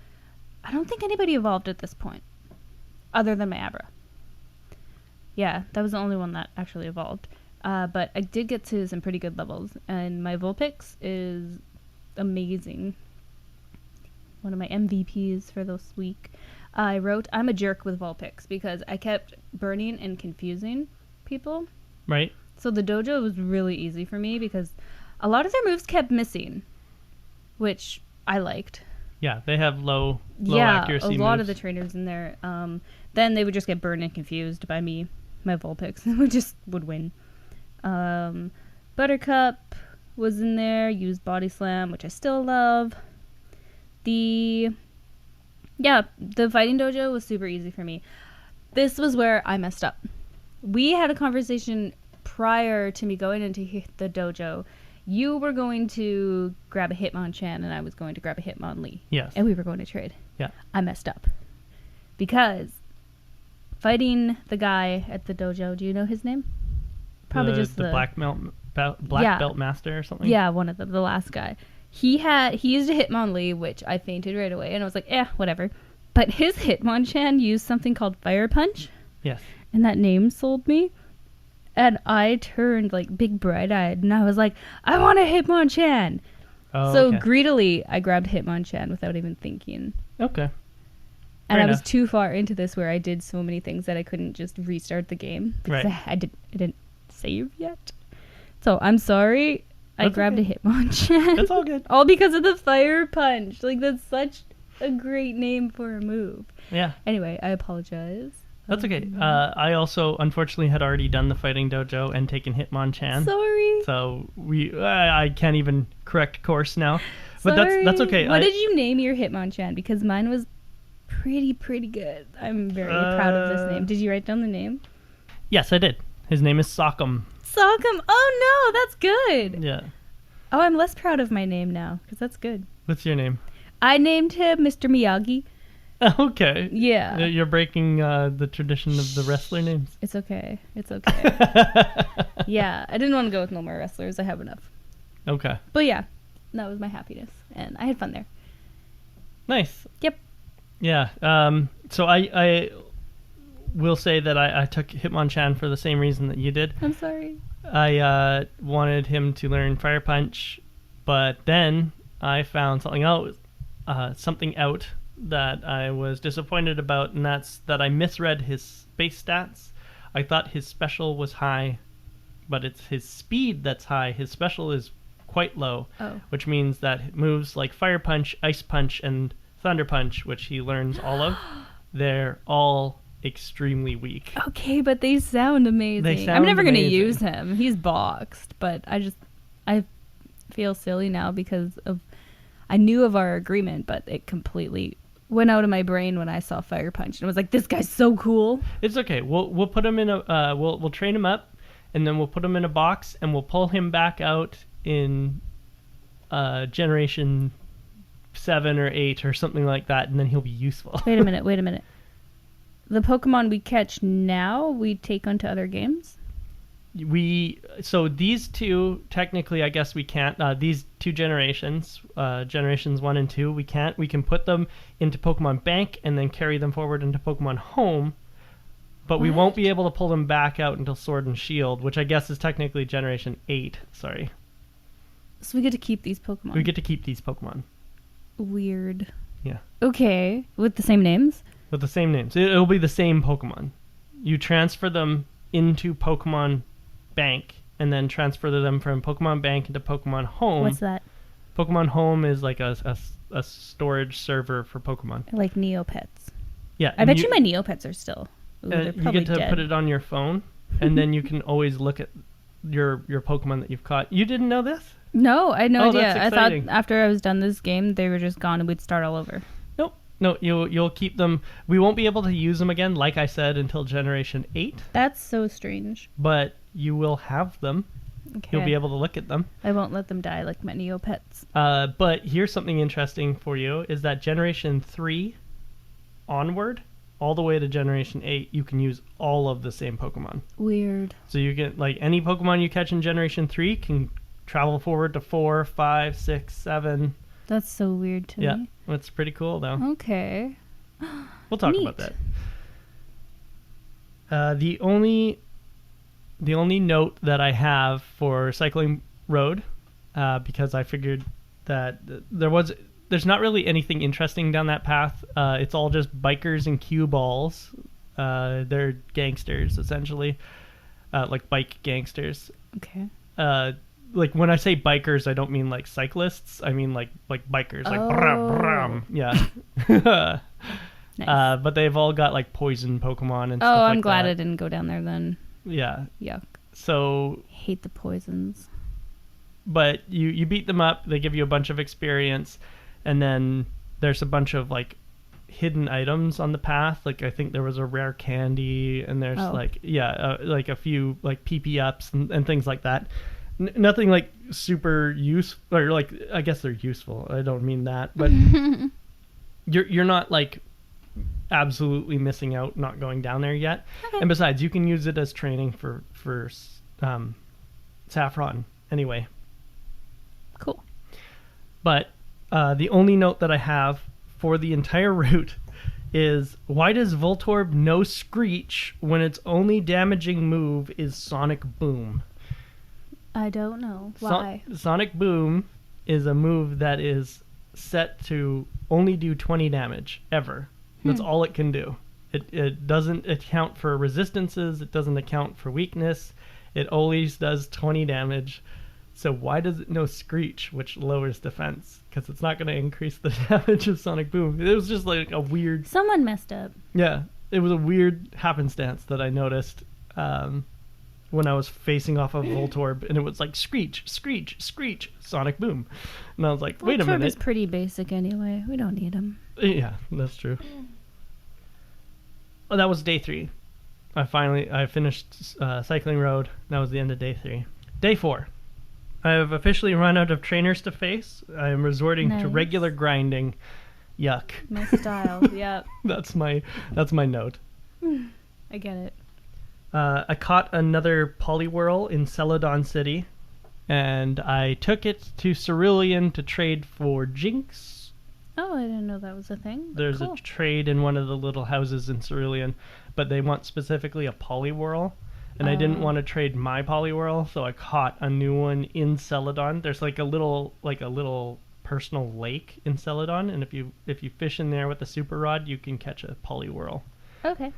B: I don't think anybody evolved at this point, other than my Abra. Yeah, that was the only one that actually evolved. But I did get to some pretty good levels, and my Vulpix is amazing. One of my MVPs for this week. I wrote, I'm a jerk with Vulpix because I kept burning and confusing people.
A: Right.
B: So the dojo was really easy for me because a lot of their moves kept missing, which I liked.
A: Yeah, they have low accuracy moves.
B: Yeah, a lot of the trainers in there. Then they would just get burned and confused by me, my Vulpix, and would win. Buttercup was in there, used Body Slam, which I still love. The fighting dojo was super easy for me. This was where I messed up. We had a conversation prior to me going into the dojo. You were going to grab a Hitmonchan and I was going to grab a Hitmonlee.
A: Yes.
B: And we were going to trade.
A: Yeah.
B: I messed up. because fighting the guy at the dojo, do you know his name? Probably just
A: the black belt master or something.
B: Yeah, one of them, the last guy. He used a Hitmonlee, which I fainted right away, and I was like, whatever. But his Hitmonchan used something called Fire Punch.
A: Yes.
B: And that name sold me. And I turned like big bright-eyed, and I was like, I want a Hitmonchan!
A: Oh,
B: so
A: okay.
B: greedily, I grabbed Hitmonchan without even thinking.
A: Okay.
B: And
A: Fair
B: I was
A: enough.
B: too far into this where I did so many things that I couldn't just restart the game. Because
A: Right.
B: I didn't save yet. So I'm sorry. I
A: That's
B: grabbed
A: okay.
B: a Hitmonchan.
A: That's all good.
B: All because of the Fire Punch. Like, that's such a great name for a move.
A: Yeah.
B: Anyway, I apologize.
A: That's okay. I also, unfortunately, had already done the fighting dojo and taken Hitmonchan.
B: Sorry.
A: So I can't even correct course now. But
B: Sorry.
A: that's okay.
B: What did you name your Hitmonchan? Because mine was pretty good. I'm very proud of this name. Did you write down the name?
A: Yes, I did. His name is Sock'em.
B: Sock'em. Oh, no, that's good.
A: Yeah.
B: Oh, I'm less proud of my name now, because that's good.
A: What's your name?
B: I named him Mr. Miyagi.
A: Okay.
B: Yeah.
A: You're breaking the tradition of the wrestler names.
B: It's okay. It's okay. Yeah, I didn't want to go with no more wrestlers. I have enough.
A: Okay.
B: But yeah, that was my happiness, and I had fun there.
A: Nice.
B: Yep.
A: Yeah. So I will say that I took Hitmonchan for the same reason that you did.
B: I'm sorry.
A: I wanted him to learn Fire Punch, but then I found something out that I was disappointed about, and that's that I misread his base stats. I thought his special was high, but it's his speed that's high. His special is quite low, which means that moves like Fire Punch, Ice Punch, and Thunder Punch, which he learns all of, they're all extremely weak.
B: Okay, but they sound amazing.
A: They sound
B: I'm never going to
A: amazing.
B: use him. He's boxed, but I feel silly now because I knew of our agreement, but it completely went out of my brain when I saw Fire Punch, and I was like, "This guy's so cool."
A: It's okay. We'll put him in a we'll train him up, and then we'll put him in a box, and we'll pull him back out in generation 7 or 8 or something like that, and then he'll be useful.
B: Wait a minute. The Pokemon we catch now, we take onto other games?
A: So these two, technically, I guess we can't. These two generations, generations 1 and 2, we can't. We can put them into Pokemon Bank and then carry them forward into Pokemon Home, but we won't be able to pull them back out until Sword and Shield, which I guess is technically generation 8. Sorry.
B: So we get to keep these Pokemon.
A: We get to keep these Pokemon.
B: Weird.
A: Yeah.
B: Okay, with the same names?
A: With the same names. It'll be the same Pokemon. You transfer them into Pokemon Bank and then transfer them from Pokemon Bank into Pokemon Home.
B: What's that?
A: Pokemon Home is like a storage server for Pokemon.
B: Like Neopets.
A: Yeah.
B: I bet you my Neopets are still. Ooh, they're
A: you
B: probably
A: get to
B: dead.
A: put it on your phone, and then you can always look at your Pokemon that you've caught. You didn't know this?
B: No, I had no idea.
A: That's
B: I thought
A: exciting.
B: after I was done this game, they were just gone and we'd start all over.
A: Nope. No, you'll keep them. We won't be able to use them again, like I said, until Generation 8.
B: That's so strange.
A: But you will have them.
B: Okay.
A: You'll be able to look at them.
B: I won't let them die like my Neopets.
A: But here's something interesting for you, is that Generation 3 onward, all the way to Generation 8, you can use all of the same Pokemon.
B: Weird.
A: So you get, like, any Pokemon you catch in Generation 3 can travel forward to 4, 5, 6, 7.
B: That's so weird to
A: Yeah,
B: me.
A: that's pretty cool, though.
B: Okay.
A: We'll talk
B: Neat.
A: about that. The only note that I have for Cycling Road, because I figured that there's not really anything interesting down that path. It's all just bikers and cue balls. They're gangsters, essentially, like bike gangsters.
B: Okay.
A: Like when I say bikers, I don't mean like cyclists. I mean like bikers, like
B: Oh.
A: brum, brum. Yeah.
B: Nice.
A: But they've all got like poison Pokemon and stuff
B: Oh,
A: like
B: I'm glad
A: that.
B: I didn't go down there then.
A: Yeah.
B: Yuck.
A: So,
B: Hate the poisons.
A: but you beat them up. They give you a bunch of experience, and then there's a bunch of like hidden items on the path. Like I think there was a rare candy, and there's like a few like PP ups and things like that. Nothing like super useful, or like I guess they're useful. I don't mean that, but you're not like absolutely missing out not going down there yet.
B: Okay.
A: And besides, you can use it as training for Saffron anyway.
B: Cool.
A: But the only note that I have for the entire route is, why does Voltorb no Screech when its only damaging move is Sonic Boom?
B: I don't know. Why?
A: Sonic Boom is a move that is set to only do 20 damage, ever. That's all it can do. It doesn't account for resistances, it doesn't account for weakness, it always does 20 damage. So why does it know Screech, which lowers defense? Because it's not going to increase the damage of Sonic Boom. It was just like a weird...
B: Someone messed up.
A: Yeah, it was a weird happenstance that I noticed when I was facing off of Voltorb, and it was like Screech, Screech, Screech, Sonic Boom. And I was like, wait a minute.
B: Voltorb is pretty basic anyway. We don't need him.
A: Yeah, that's true. Oh, that was day 3. I finished Cycling Road. That was the end of day 3. Day 4. I have officially run out of trainers to face. I am resorting to regular grinding. Yuck.
B: My style. Yep.
A: That's my note.
B: I get it.
A: I caught another Poliwhirl in Celadon City, and I took it to Cerulean to trade for Jinx.
B: Oh, I didn't know that was a thing.
A: There's
B: cool.
A: a trade in one of the little houses in Cerulean, but they want specifically a Poliwhirl. And I didn't want to trade my Poliwhirl, so I caught a new one in Celadon. There's like a little personal lake in Celadon, and if you fish in there with a super rod, you can catch a Poliwhirl.
B: Okay.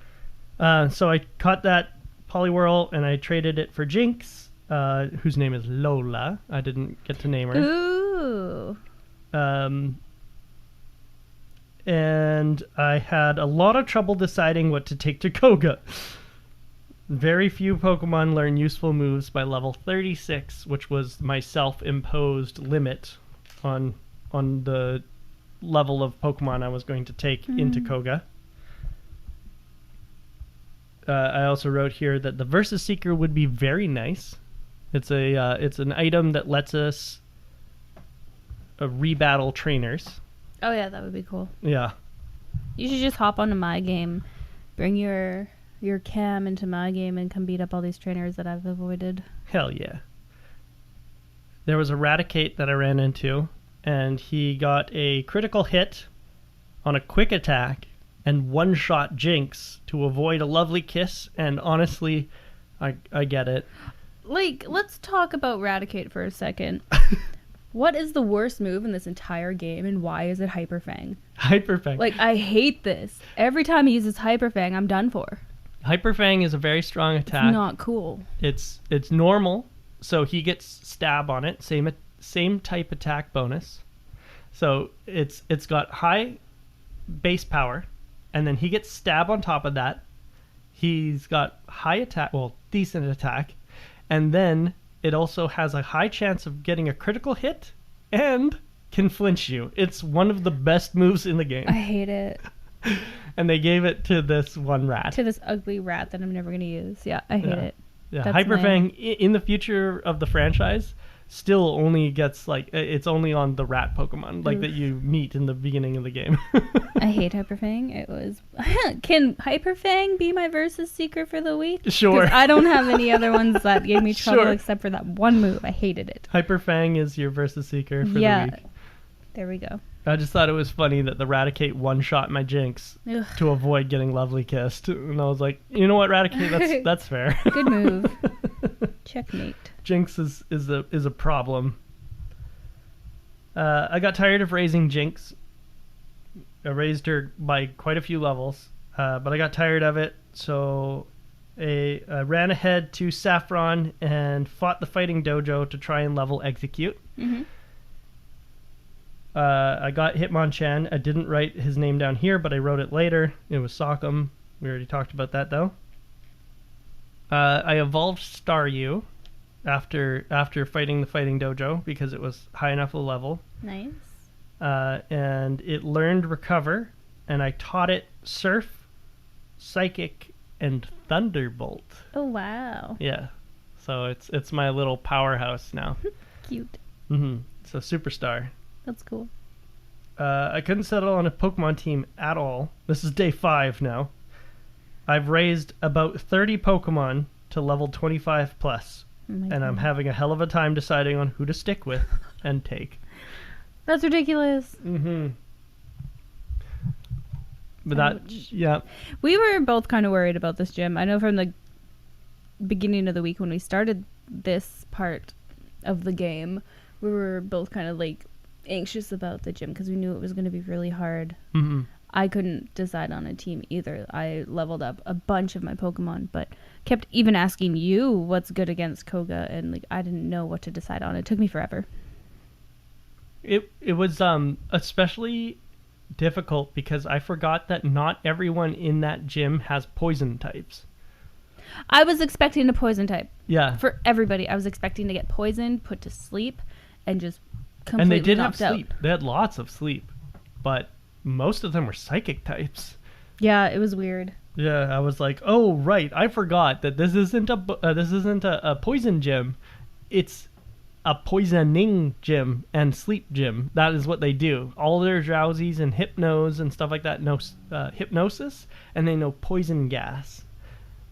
A: So I caught that Poliwhirl and I traded it for Jinx, whose name is Lola. I didn't get to name her.
B: Ooh.
A: And I had a lot of trouble deciding what to take to Koga. Very few Pokemon learn useful moves by level 36, which was my self-imposed limit on the level of Pokemon I was going to take into Koga. I also wrote here that the Versus Seeker would be very nice. It's an item that lets us rebattle trainers.
B: Oh yeah, that would be cool.
A: Yeah.
B: You should just hop onto my game, bring your cam into my game, and come beat up all these trainers that I've avoided.
A: Hell yeah. There was a Raticate that I ran into, and he got a critical hit on a quick attack and one-shot Jinx to avoid a lovely kiss, and honestly, I get it.
B: Like, let's talk about Raticate for a second. What is the worst move in this entire game, and why is it Hyper Fang?
A: Hyper Fang.
B: Like, I hate this. Every time he uses Hyper Fang, I'm done for.
A: Hyper Fang is a very strong attack.
B: It's not cool.
A: It's normal, so he gets stab on it. Same type attack bonus. So it's got high base power, and then he gets stab on top of that. He's got high attack, well, decent attack, and then it also has a high chance of getting a critical hit and can flinch you. It's one of the best moves in the game.
B: I hate it.
A: And they gave it to this one rat.
B: To this ugly rat that I'm never going to use. Yeah, I hate it.
A: Yeah,
B: That's
A: Hyper Fang in the future of the franchise still only gets it's only on the rat Pokemon that you meet in the beginning of the game.
B: I hate Hyper Fang. It was. Can Hyper Fang be my Versus Seeker for the week?
A: Sure.
B: I don't have any other ones that gave me trouble except for that one move. I hated it.
A: Hyper Fang is your Versus Seeker for the week.
B: There we go.
A: I just thought it was funny that the Raticate one-shot my Jinx to avoid getting lovely kissed. And I was like, you know what, Raticate, that's fair.
B: Good move. Checkmate.
A: Jinx is a problem. I got tired of raising Jinx. I raised her by quite a few levels, but I got tired of it, so I ran ahead to Saffron and fought the Fighting Dojo to try and level Execute.
B: Mm-hmm.
A: I got Hitmonchan. I didn't write his name down here, but I wrote it later. It was Sockham. We already talked about that, though. I evolved Staryu after fighting the Fighting Dojo because it was high enough a level.
B: Nice.
A: And it learned Recover, and I taught it Surf, Psychic, and Thunderbolt.
B: Oh, wow.
A: Yeah. So it's my little powerhouse now.
B: Cute.
A: Mm-hmm. So Superstar.
B: That's cool.
A: I couldn't settle on a Pokemon team at all. This is day 5 now. I've raised about 30 Pokemon to level 25 plus. And I'm having a hell of a time deciding on who to stick with and take.
B: That's ridiculous.
A: Mm-hmm. But yeah.
B: We were both kind of worried about this gym. I know from the beginning of the week when we started this part of the game, we were both kind of like anxious about the gym because we knew it was going to be really hard.
A: Mm-hmm.
B: I couldn't decide on a team either. I leveled up a bunch of my Pokemon, but kept even asking you what's good against Koga, and like I didn't know what to decide on. It took me forever.
A: It was especially difficult because I forgot that not everyone in that gym has poison types.
B: I was expecting a poison type.
A: Yeah.
B: For everybody, I was expecting to get poisoned, put to sleep, and just completely
A: And they did have
B: knocked out.
A: sleep. They had lots of sleep, but most of them were psychic types.
B: Yeah, it was weird.
A: Yeah, I was like, oh right, I forgot that this isn't a poison gym. It's a poisoning gym and sleep gym. That is what they do. All their drowsies and hypnos and stuff like that know hypnosis, and they know poison gas,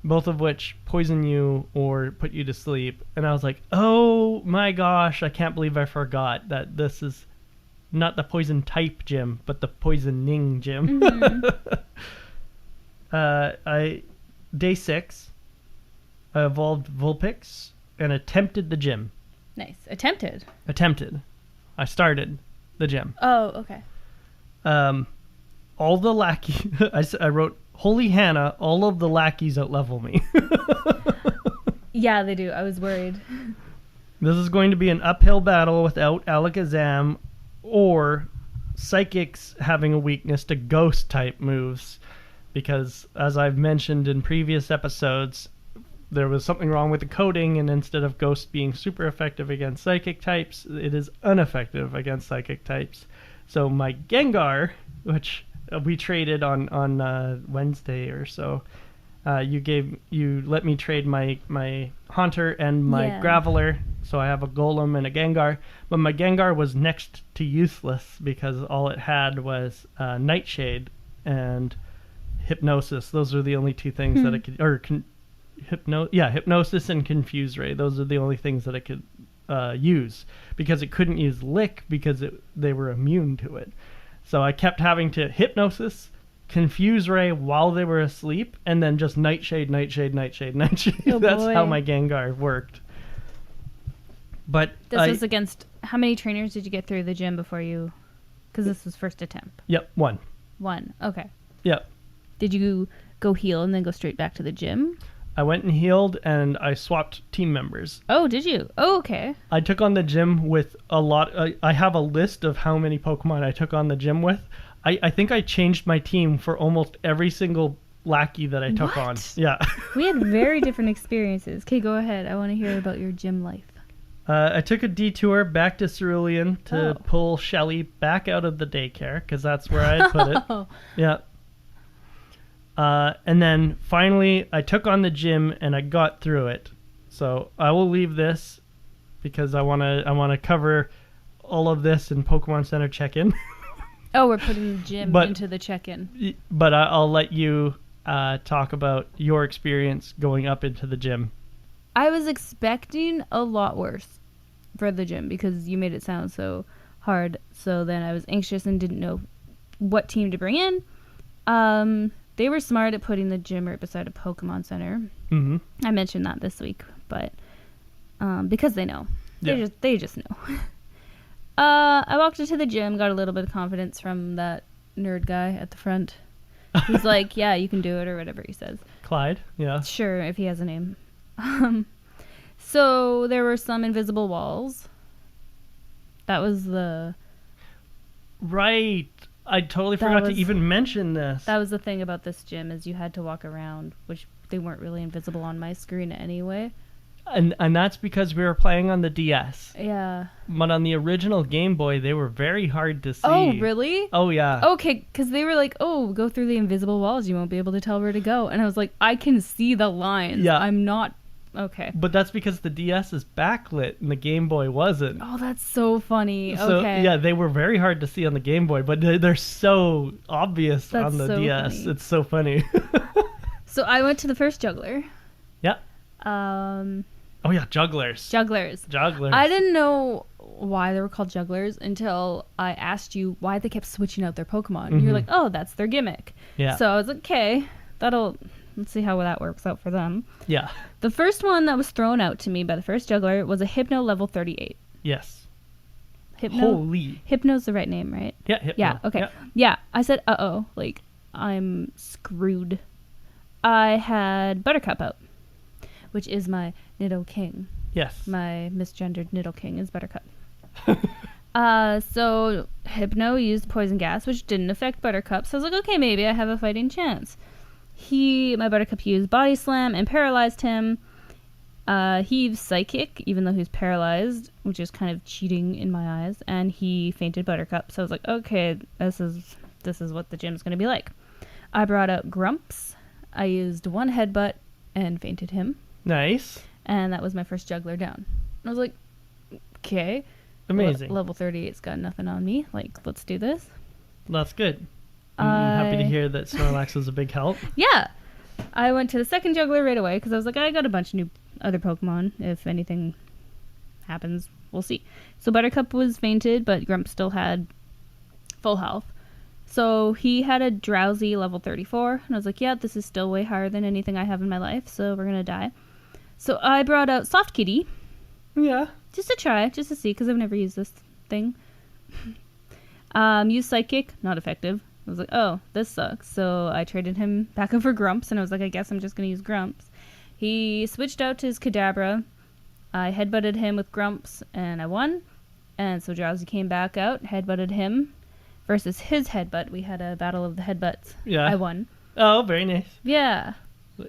A: both of which poison you or put you to sleep. And I was like, oh my gosh, I can't believe I forgot that this is not the poison type gym, but the poisoning gym.
B: Mm-hmm.
A: Day 6, I evolved Vulpix and attempted the gym.
B: Nice. Attempted.
A: I started the gym.
B: Oh, okay.
A: All the lackeys, I wrote, Holy Hannah, all of the lackeys outlevel me.
B: Yeah, they do. I was worried.
A: This is going to be an uphill battle without Alakazam or Psychics having a weakness to ghost type moves. Because, as I've mentioned in previous episodes, there was something wrong with the coding, and instead of Ghost being super effective against Psychic types, it is ineffective against Psychic types. So my Gengar, which we traded on Wednesday or so, you let me trade my Haunter and my Graveler, so I have a Golem and a Gengar. But my Gengar was next to useless because all it had was Nightshade and Hypnosis. Those are the only two things that it could, Hypnosis and Confuse Ray. Those are the only things that it could use, because it couldn't use Lick because they were immune to it. So I kept having to Hypnosis, Confuse Ray while they were asleep, and then just Nightshade.
B: Oh,
A: That's
B: boy.
A: how my Gengar worked. But
B: This was against... How many trainers did you get through the gym before you... Because this was first attempt.
A: Yep, 1.
B: 1. Okay.
A: Yep.
B: Did you go heal and then go straight back to the gym?
A: I went and healed, and I swapped team members.
B: Oh, did you? Oh, okay.
A: I took on the gym with a lot... I have a list of how many Pokemon I took on the gym with. I think I changed my team for almost every single lackey that I took on. Yeah.
B: We had very different experiences. Okay, go ahead. I want to hear about your gym life.
A: I took a detour back to Cerulean to pull Shelly back out of the daycare, because that's where I had put it. Yeah. And then finally, I took on the gym and I got through it. So I will leave this because I want to cover all of this in Pokemon Center check-in.
B: Oh, we're putting the gym into the check-in.
A: But I'll let you talk about your experience going up into the gym.
B: I was expecting a lot worse for the gym because you made it sound so hard. So then I was anxious and didn't know what team to bring in. They were smart at putting the gym right beside a Pokemon Center. Mm-hmm. I mentioned that this week, but because they know. They just know. I walked into the gym, got a little bit of confidence from that nerd guy at the front. He's like, yeah, you can do it, or whatever he says.
A: Clyde, yeah.
B: Sure, if he has a name. So there were some invisible walls. That was the...
A: Right. I totally forgot to even mention this.
B: That was the thing about this gym, is you had to walk around, which they weren't really invisible on my screen anyway.
A: And that's because we were playing on the DS.
B: Yeah.
A: But on the original Game Boy, they were very hard to see.
B: Oh, really?
A: Oh, yeah.
B: Okay, because they were like, oh, go through the invisible walls. You won't be able to tell where to go. And I was like, I can see the lines.
A: Yeah.
B: I'm not Okay.
A: But that's because the DS is backlit and the Game Boy wasn't.
B: Oh, that's so funny.
A: So,
B: Okay.
A: yeah, they were very hard to see on the Game Boy, but they're so obvious
B: That's
A: on the
B: so
A: DS.
B: funny.
A: It's so funny.
B: So I went to the first juggler.
A: Yeah.
B: Um,
A: Oh, yeah, jugglers.
B: Jugglers.
A: Jugglers.
B: I didn't know why they were called jugglers until I asked you why they kept switching out their Pokemon.
A: Mhm.
B: You're like, oh, that's their gimmick.
A: Yeah.
B: So I was like, okay, let's see how that works out for them.
A: Yeah.
B: The first one that was thrown out to me by the first juggler was a Hypno level 38.
A: Yes.
B: Hypno?
A: Holy.
B: Hypno's the right name, right?
A: Yeah, Hypno.
B: Yeah, okay.
A: Yeah.
B: Yeah, I said, uh-oh, like, I'm screwed. I had Buttercup out, which is my Nidoking.
A: Yes.
B: My misgendered Nidoking is Buttercup. So Hypno used Poison Gas, which didn't affect Buttercup. So I was like, okay, maybe I have a fighting chance. My Buttercup used Body Slam and paralyzed him. He used Psychic, even though he was paralyzed, which is kind of cheating in my eyes. And he fainted Buttercup. So I was like, okay, this is what the gym's going to be like. I brought out Grumps. I used one headbutt and fainted him.
A: Nice.
B: And that was my first juggler down. I was like, okay.
A: Amazing.
B: Level 38's got nothing on me. Like, let's do this.
A: That's good. I'm happy to hear that Snorlax was a big help.
B: Yeah. I went to the second juggler right away because I was like, I got a bunch of new other Pokemon. If anything happens, we'll see. So Buttercup was fainted, but Grump still had full health. So he had a Drowsy level 34. And I was like, yeah, this is still way higher than anything I have in my life. So we're going to die. So I brought out Soft Kitty.
A: Yeah.
B: Just to try, just to see, because I've never used this thing. Used Psychic, not effective. I was like, oh, this sucks. So I traded him back over Grumps, and I was like, I guess I'm just going to use Grumps. He switched out to his Kadabra. I headbutted him with Grumps, and I won. And so Drowsy came back out, headbutted him. Versus his headbutt. We had a battle of the headbutts.
A: Yeah.
B: I won.
A: Oh, very nice.
B: Yeah.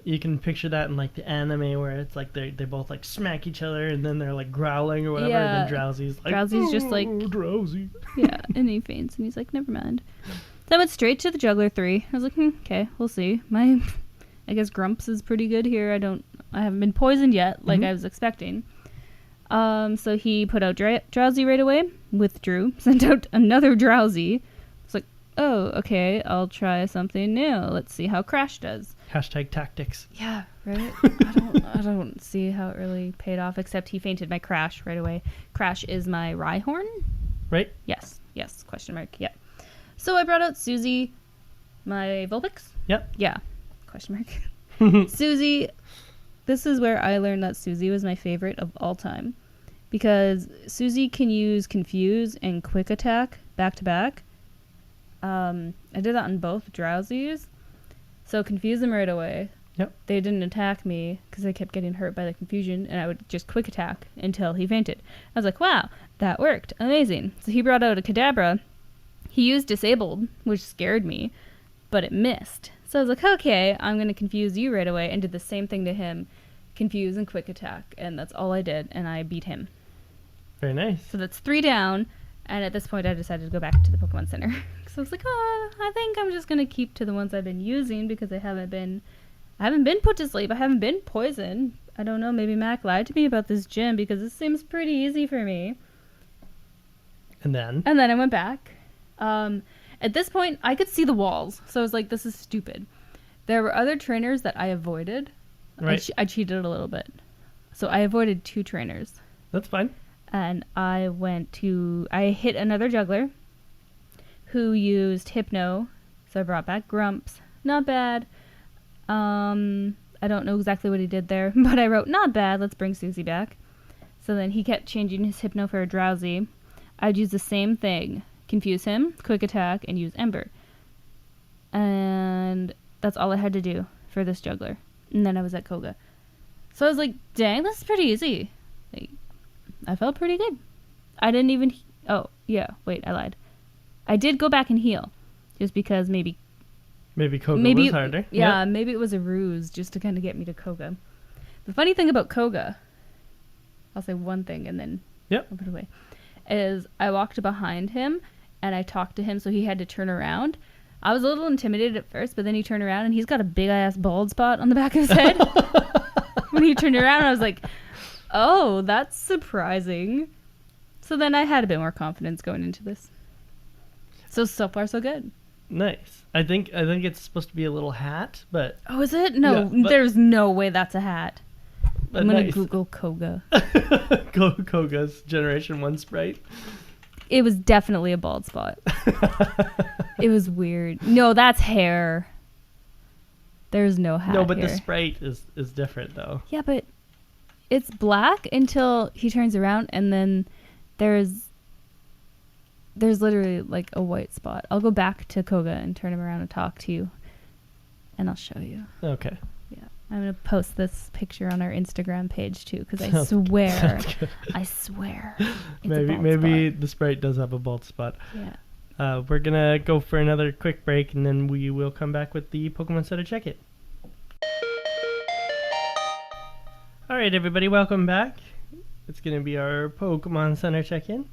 A: You can picture that in like the anime where it's like they both like smack each other and then they're like growling or whatever,
B: Yeah.
A: and then Drowsy's like,
B: Drowsy's just like,
A: Drowsy.
B: yeah, and he faints, and he's like, never mind. So I went straight to the Juggler 3. I was like, okay, we'll see. I guess Grumps is pretty good here. I haven't been poisoned yet, like I was expecting. So he put out Drowsy right away, withdrew, sent out another Drowsy. It's like, oh, okay, I'll try something new. Let's see how Crash does.
A: Hashtag tactics.
B: Yeah, right? I don't see how it really paid off, except he fainted my Crash right away. Crash is my Rhyhorn?
A: Right?
B: Yes, question mark, yeah. So I brought out Susie, my Vulpix?
A: Yep.
B: Yeah, question mark. Susie, this is where I learned that Susie was my favorite of all time. Because Susie can use Confuse and Quick Attack back to back. I did that on both Drowsies. So confuse them right away.
A: Yep.
B: They didn't attack me because I kept getting hurt by the confusion, and I would just quick attack until he fainted. I was like, wow, that worked. Amazing. So he brought out a Kadabra. He used Disabled, which scared me, but it missed. So I was like, okay, I'm going to confuse you right away, and did the same thing to him. Confuse and quick attack, and that's all I did, and I beat him.
A: Very nice.
B: So that's 3 down, and at this point I decided to go back to the Pokemon Center. So I was like, oh, I think I'm just going to keep to the ones I've been using because I haven't been put to sleep. I haven't been poisoned. I don't know, maybe Mac lied to me about this gym because this seems pretty easy for me.
A: And then
B: I went back. At this point, I could see the walls. So I was like, this is stupid. There were other trainers that I avoided.
A: Right.
B: I cheated a little bit. So I avoided 2 trainers.
A: That's fine.
B: And I hit another juggler who used Hypno. So I brought back Grumps. Not bad. I don't know exactly what he did there, but I wrote, not bad, let's bring Susie back. So then he kept changing his Hypno for a Drowsy. I'd use the same thing. Confuse him, quick attack, and use Ember. And that's all I had to do for this juggler. And then I was at Koga. So I was like, dang, this is pretty easy. Like, I felt pretty good. I didn't even... Oh, yeah, wait, I lied. I did go back and heal. Just because maybe
A: Koga was harder.
B: Yeah, maybe it was a ruse just to kind of get me to Koga. The funny thing about Koga, I'll say one thing and then I'll put it away, is I walked behind him and I talked to him so he had to turn around. I was a little intimidated at first, but then he turned around and he's got a big-ass bald spot on the back of his head. when he turned around. I was like, oh, that's surprising. So then I had a bit more confidence going into this. So far, so good.
A: Nice. I think it's supposed to be a little hat, but...
B: Oh, is it? No, there's no way that's a hat. I'm going to Google Koga.
A: Koga's Generation 1 sprite.
B: It was definitely a bald spot. It was weird. No, that's hair. There's no hat.
A: No, but
B: here.
A: the sprite is different, though.
B: Yeah, but it's black until he turns around, and then there's literally like a white spot. I'll go back to Koga and turn him around and talk to you, and I'll show you.
A: Okay.
B: Yeah, I'm gonna post this picture on our Instagram page too, because I swear, it's
A: maybe the sprite does have a bald spot.
B: Yeah.
A: We're gonna go for another quick break, and then we will come back with the Pokemon Center Check-It. All right, everybody, welcome back. It's gonna be our Pokemon Center Check-In.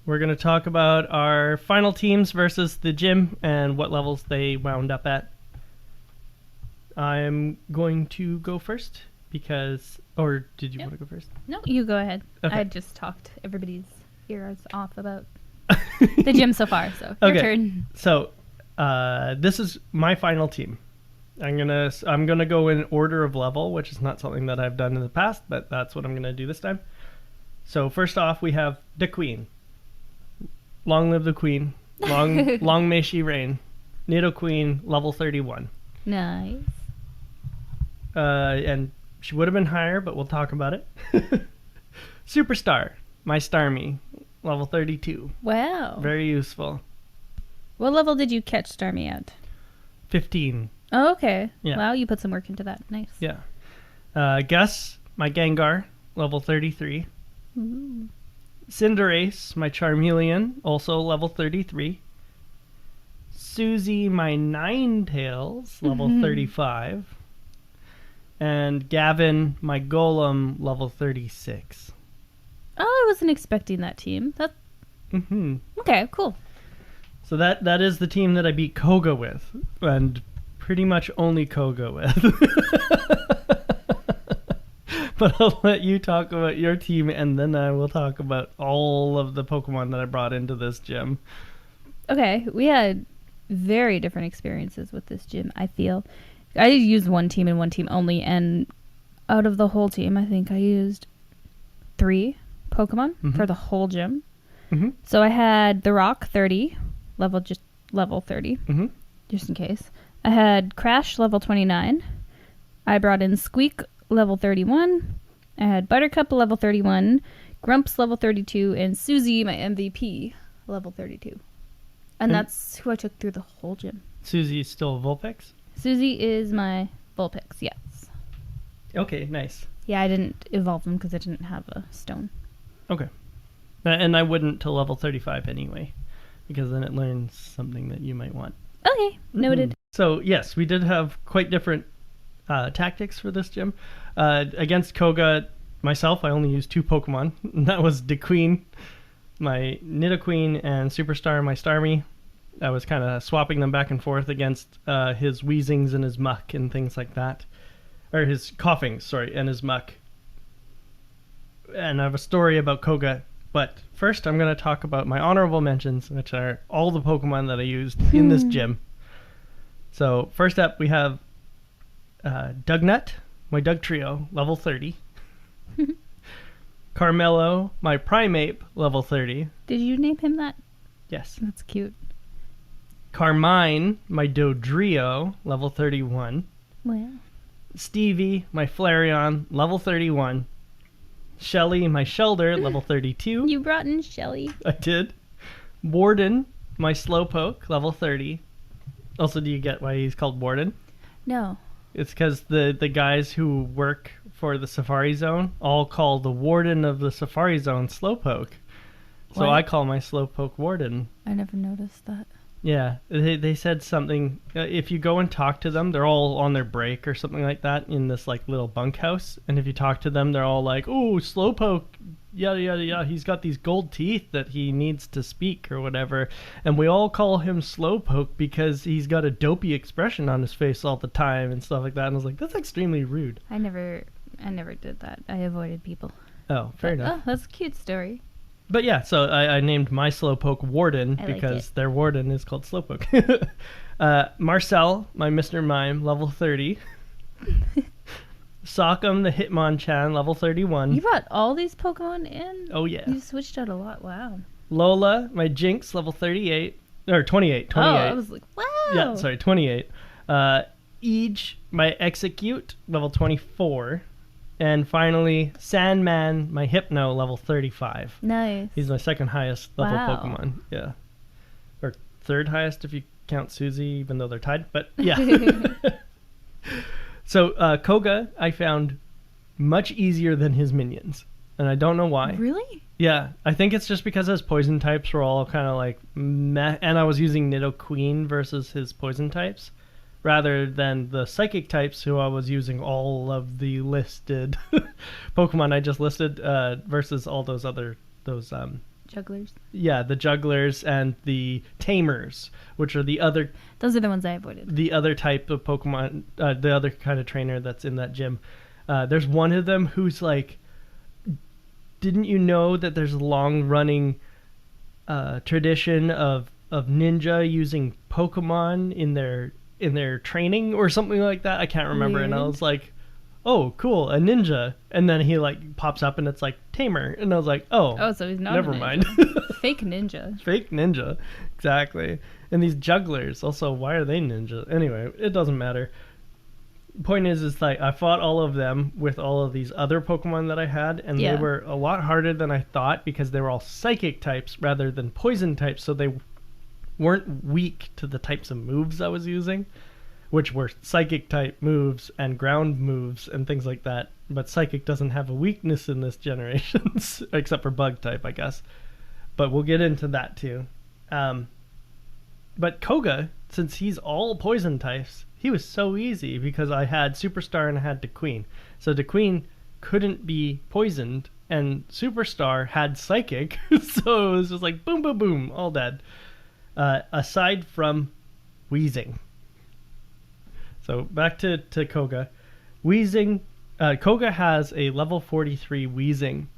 A: We're going to talk about our final teams versus the gym and what levels they wound up at. I'm going to go first because... Or did you want to go first?
B: No, you go ahead.
A: Okay.
B: I just talked everybody's ears off about the gym so far, so your turn.
A: So, this is my final team. I'm gonna go in order of level, which is not something that I've done in the past, but that's what I'm going to do this time. So, first off, we have the Queen. Long live the Queen. Long may she reign. Nidoqueen, level 31.
B: Nice.
A: And she would have been higher, but we'll talk about it. Superstar, my Starmie, level 32.
B: Wow.
A: Very useful.
B: What level did you catch Starmie at?
A: 15.
B: Oh, okay.
A: Yeah.
B: Wow, you put some work into that. Nice.
A: Yeah. Gus, my Gengar, level 33.
B: Ooh.
A: Cinderace, my Charmeleon, also level 33. Susie, my Ninetales, level 35. And Gavin, my Golem, level 36.
B: Oh, I wasn't expecting that team. Okay, cool.
A: So that is the team that I beat Koga with, and pretty much only Koga with. But I'll let you talk about your team, and then I will talk about all of the Pokemon that I brought into this gym.
B: Okay, we had very different experiences with this gym, I feel. I used one team and one team only, and out of the whole team, I think I used 3 Pokemon for the whole gym.
A: Mm-hmm.
B: So I had the Rock 30, level 30, just in case. I had Crash level 29. I brought in Squeak level 31. I had Buttercup level 31, Grumps level 32, and Susie, my MVP, level 32. And that's who I took through the whole gym.
A: Susie's still a Vulpix?
B: Susie is my Vulpix, yes.
A: Okay, nice.
B: Yeah, I didn't evolve them because I didn't have a stone.
A: Okay. And I wouldn't till level 35 anyway, because then it learns something that you might want.
B: Okay, noted.
A: So, yes, we did have quite different tactics for this gym. Against Koga, myself, I only used 2 Pokemon. And that was Queen, my Nidoqueen, and Superstar, my Starmie. I was kind of swapping them back and forth against his Weezings and his Muck and things like that. Or his Coughings, sorry, and his Muck. And I have a story about Koga. But first, I'm going to talk about my honorable mentions, which are all the Pokemon that I used in this gym. So, first up, we have Dugnut, my Doug Trio, level 30. Carmelo, my Primeape, level 30.
B: Did you name him that?
A: Yes.
B: That's cute.
A: Carmine, my Dodrio, level 31.
B: Wow.
A: Stevie, my Flareon, level 31. Shelly, my Shelder, level 32.
B: You brought in Shelly.
A: I did. Warden, my Slowpoke, level 30. Also, do you get why he's called Warden?
B: No.
A: It's because the guys who work for the Safari Zone all call the Warden of the Safari Zone Slowpoke. So
B: What?
A: I call my Slowpoke Warden.
B: I never noticed that.
A: Yeah, they said something. If you go and talk to them, they're all on their break or something like that in this like little bunkhouse. And if you talk to them, they're all like, "Oh, Slowpoke yada yada yada. He's got these gold teeth that he needs to speak or whatever, and we all call him Slowpoke because he's got a dopey expression on his face all the time and stuff like that. And I was like, that's extremely rude.
B: I never did that. I avoided people.
A: Oh, fair enough.
B: Oh, that's a cute story.
A: But yeah, so I named my Slowpoke Warden because their warden is called Slowpoke. Marcel, my Mr. Mime, level 30. Sock'em, the Hitmonchan, level 31.
B: You brought all these Pokemon in?
A: Oh, yeah.
B: You switched out a lot. Wow.
A: Lola, my Jinx, level 38. Or 28.
B: Oh, I was like, wow.
A: Yeah, sorry, 28. Eej, my Execute, level 24. And finally, Sandman, my Hypno, level 35.
B: Nice.
A: He's my second highest level
B: Wow.
A: Pokemon. Yeah. Or third highest if you count Suzy, even though they're tied. But yeah. So Koga, I found much easier than his minions. And I don't know why.
B: Really?
A: Yeah. I think it's just because his poison types were all kind of like meh. And I was using Nidoqueen versus his poison types, rather than the psychic types who I was using all of the listed Pokemon I just listed versus all those other,
B: Jugglers.
A: yeah, the jugglers and the tamers, which are the other
B: Those are the ones I avoided.
A: the other type of Pokemon, the other kind of trainer that's in that gym. There's one of them who's like, didn't you know that there's a long-running tradition of ninja using Pokemon in their training or something like that? I can't remember.
B: Weird.
A: And I was like, oh, cool, a ninja. And then he like pops up and it's like tamer. And I was like, oh,
B: So he's not
A: never
B: a ninja.
A: mind.
B: Fake ninja.
A: Fake ninja. Exactly. And these jugglers, also, why are they ninja? Anyway, it doesn't matter. Point is like I fought all of them with all of these other Pokemon that I had, and
B: Yeah.
A: they were a lot harder than I thought because they were all psychic types rather than poison types, so they weren't weak to the types of moves I was using, which were psychic type moves and ground moves and things like that. But psychic doesn't have a weakness in this generation, except for bug type, I guess. But we'll get into that too. But Koga, since he's all poison types, he was so easy because I had Superstar and I had DeQueen. So DeQueen couldn't be poisoned, and Superstar had Psychic, so it was just like boom, boom, boom, all dead. Aside from Wheezing. So back to Koga. Wheezing, Koga has a level 43 Wheezing.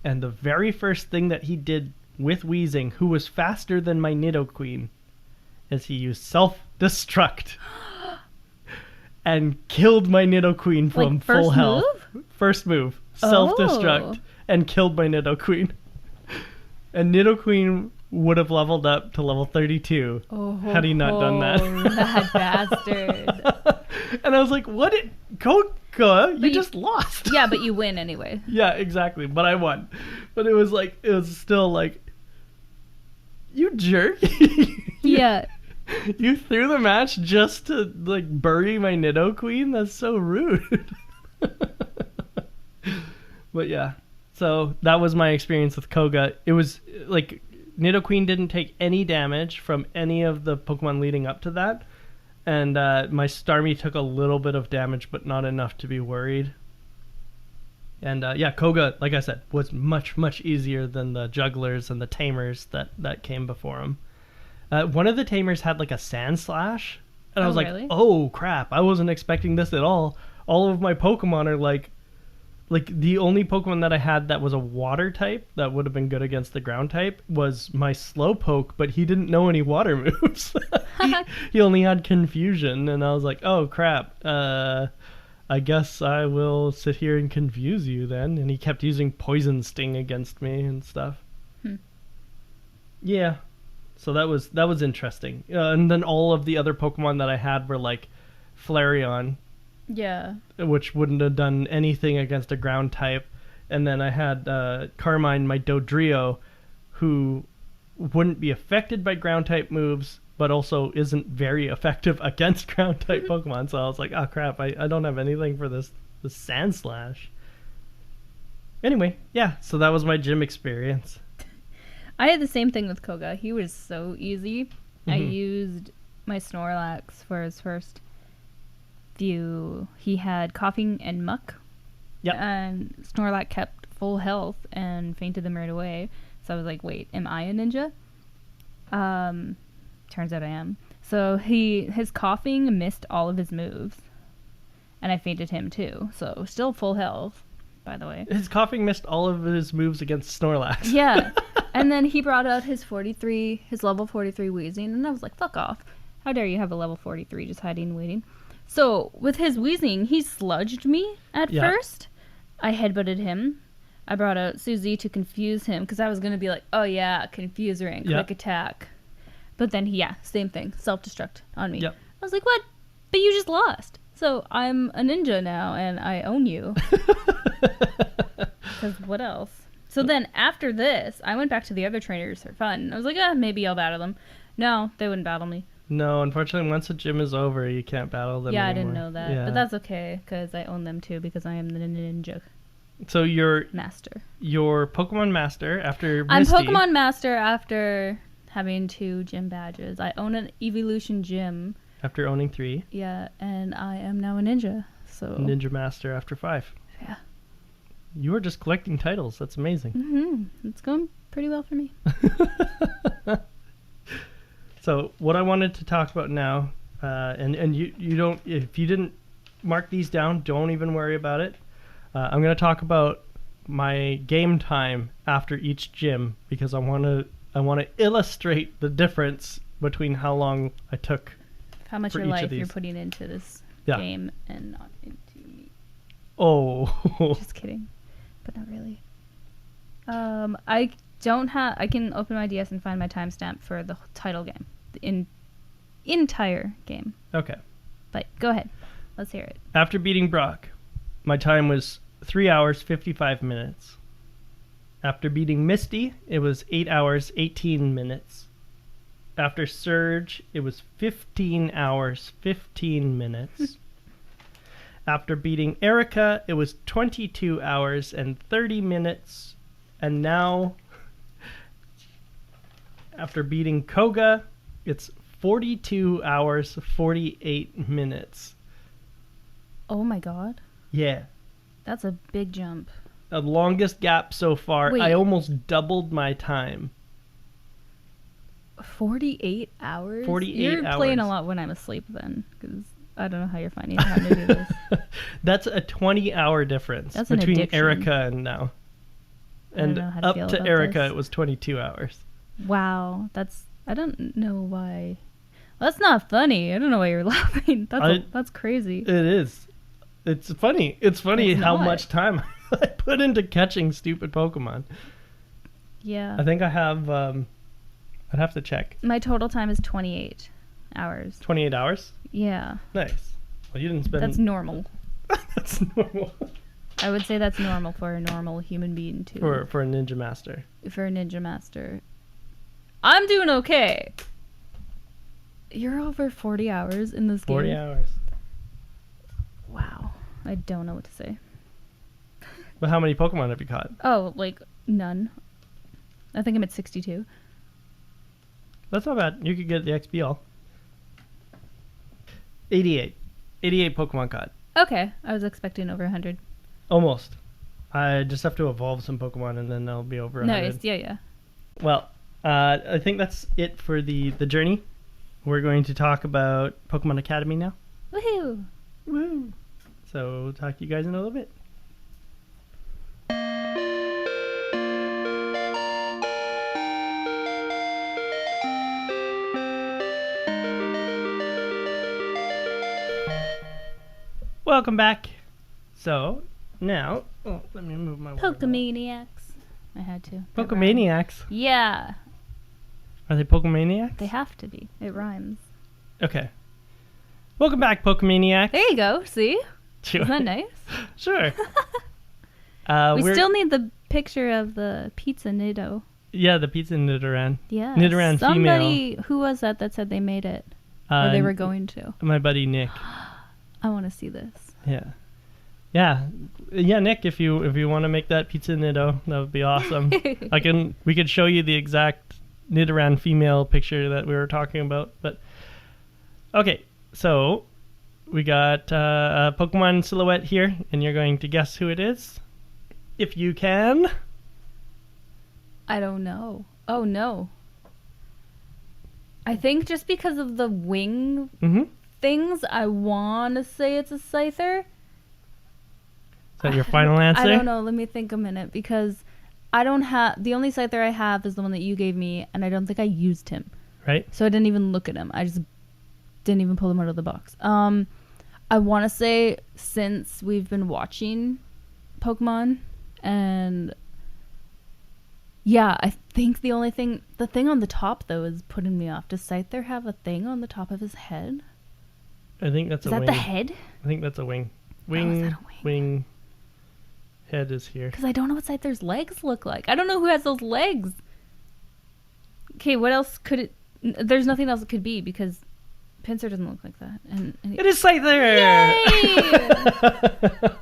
A: And the very first thing that he did with Wheezing, who was faster than my Nidoqueen, is he used self-destruct and killed my Nidoqueen from
B: Like,
A: full
B: first
A: health.
B: move?
A: First move. Self-destruct
B: Oh.
A: and killed my Nidoqueen. And Nidoqueen would have leveled up to level 32 had he not done that.
B: That bastard.
A: And I was like, what? Koga, you
B: you-
A: just lost.
B: Yeah, but you win anyway.
A: Yeah, exactly. But I won. But it was still like, you jerk.
B: Yeah.
A: You threw the match just to like bury my Nidoqueen? That's so rude. But yeah. So that was my experience with Koga. It was like Nidoqueen didn't take any damage from any of the Pokemon leading up to that. And my Starmie took a little bit of damage, but not enough to be worried. And yeah, Koga, like I said, was much, much easier than the jugglers and the tamers that came before him. One of the tamers had like a sand slash. And I was like,
B: really?
A: oh crap, I wasn't expecting this at all. All of my Pokemon are like the only Pokemon that I had that was a water type that would have been good against the ground type was my Slowpoke, but he didn't know any water moves. he only had Confusion, and I was like, oh crap, I guess I will sit here and confuse you then. And he kept using Poison Sting against me and stuff. Yeah, so that was interesting. And then all of the other Pokemon that I had were like Flareon,
B: Yeah.
A: which wouldn't have done anything against a ground type. And then I had Carmine, my Dodrio, who wouldn't be affected by ground type moves, but also isn't very effective against ground type Pokemon. So I was like, oh crap, I don't have anything for this Sand Slash. Anyway, yeah, so that was my gym experience.
B: I had the same thing with Koga. He was so easy. I used my Snorlax for his first few. He had Coughing and Muck.
A: Yep.
B: And Snorlax kept full health and fainted them right away. So I was like, wait, am I a ninja? Turns out I am. So his coughing missed all of his moves. And I fainted him too. So still full health, by the way.
A: His coughing missed all of his moves against Snorlax.
B: Yeah. And then he brought out his level 43 Wheezing. And I was like, fuck off. How dare you have a level 43 just hiding and waiting. So with his Wheezing, he sludged me at first. I headbutted him. I brought out Susie to confuse him because I was going to be like, oh yeah, confuse ring, quick attack. But then, same thing, self-destruct on me. Yep. I was like, what? But you just lost. So I'm a ninja now and I own you. Because what else? So then after this, I went back to the other trainers for fun. I was like, maybe I'll battle them. No, they wouldn't battle me.
A: No, unfortunately, once the gym is over, you can't battle them anymore.
B: I didn't know that. Yeah. But that's okay, because I own them too, because I am the ninja.
A: So you're...
B: Master.
A: You're Pokemon Master after Misty.
B: I'm Pokemon Master after having 2 gym badges. I own an Evolution gym. After
A: owning 3.
B: Yeah, and I am now a ninja, so...
A: Ninja Master after 5.
B: Yeah.
A: You are just collecting titles. That's amazing.
B: Mm-hmm. It's going pretty well for me.
A: So what I wanted to talk about now, and you don't, if you didn't mark these down, don't even worry about it. I'm going to talk about my game time after each gym because I want to illustrate the difference between how long I took.
B: How much
A: for
B: your
A: each
B: life
A: of these.
B: you're putting into this game and not into me.
A: Oh.
B: Just kidding, but not really. I can open my DS and find my timestamp for the title game. Entire game.
A: Okay.
B: But go ahead. Let's hear it.
A: After beating Brock, my time was 3 hours, 55 minutes. After beating Misty, it was 8 hours, 18 minutes. After Surge, it was 15 hours, 15 minutes. After beating Erica, it was 22 hours and 30 minutes. And now, after beating Koga, it's 42 hours, 48 minutes.
B: Oh my god.
A: Yeah.
B: That's a big jump.
A: The longest gap so far.
B: Wait.
A: I almost doubled my time.
B: 48 hours?
A: 48
B: You're
A: hours.
B: playing a lot when I'm asleep then, because I don't know how you're finding time to do this.
A: That's a 20-hour difference between Erica and now. And up to Erica, it was 22 hours.
B: Wow. I don't know why. That's not funny. I don't know why you're laughing. That's crazy.
A: It is. It's funny. It's funny how much time I put into catching stupid Pokemon.
B: Yeah.
A: I think I have... I'd have to check.
B: My total time is 28 hours.
A: 28 hours?
B: Yeah.
A: Nice. Well, you didn't spend...
B: That's normal.
A: That's normal.
B: I would say that's normal for a normal human being, too.
A: For a Ninja Master.
B: For a Ninja Master. I'm doing okay. You're over 40 hours in this game?
A: 40 hours.
B: Wow. I don't know what to say.
A: But how many Pokemon have you caught?
B: Oh, like, none. I think I'm at 62.
A: That's not bad. You could get the XP all. 88. 88 Pokemon caught.
B: Okay. I was expecting over 100.
A: Almost. I just have to evolve some Pokemon and then they'll be over 100.
B: Nice. Yeah.
A: Well, I think that's it for the journey. We're going to talk about Pokemon Academy now.
B: Woohoo!
A: Woo! So, talk to you guys in a little bit. Welcome back. So, now... Oh, let me move my...
B: Pokemaniacs. I had to.
A: Pokemaniacs?
B: Yeah.
A: Are they Pokemaniacs?
B: They have to be. It rhymes.
A: Okay. Welcome back, Pokemaniacs.
B: There you go. See?
A: Sure.
B: Isn't that nice?
A: Sure.
B: We still need the picture of the pizza Nido.
A: Yeah, the pizza Nidoran.
B: Yeah.
A: Nidoran
B: Somebody,
A: female.
B: who was that said they made it? Or they were going to?
A: My buddy Nick.
B: I want to see this.
A: Yeah, Nick. If you want to make that pizza Nido, that would be awesome. We could show you the exact Nidoran female picture that we were talking about. But okay, so we got a Pokemon silhouette here, and you're going to guess who it is. If you can.
B: I don't know. Oh, no. I think just because of the wing things, I want to say it's a Scyther.
A: Is that your final answer?
B: I don't know. Let me think a minute, because I don't have... The only Scyther I have is the one that you gave me, and I don't think I used him.
A: Right.
B: So I didn't even look at him. I just didn't even pull him out of the box. I want to say, since we've been watching Pokemon, and yeah, I think the thing on the top though is putting me off. Does Scyther have a thing on the top of his head?
A: I think that's
B: is
A: a
B: that
A: wing.
B: the head?
A: I think that's a wing.
B: Is that a
A: Wing. Head is here.
B: Because I don't know what Scyther's legs look like. I don't know who has those legs. Okay, what else could it... There's nothing else it could be, because Pinsir doesn't look like that. And
A: it is Scyther!
B: Yay!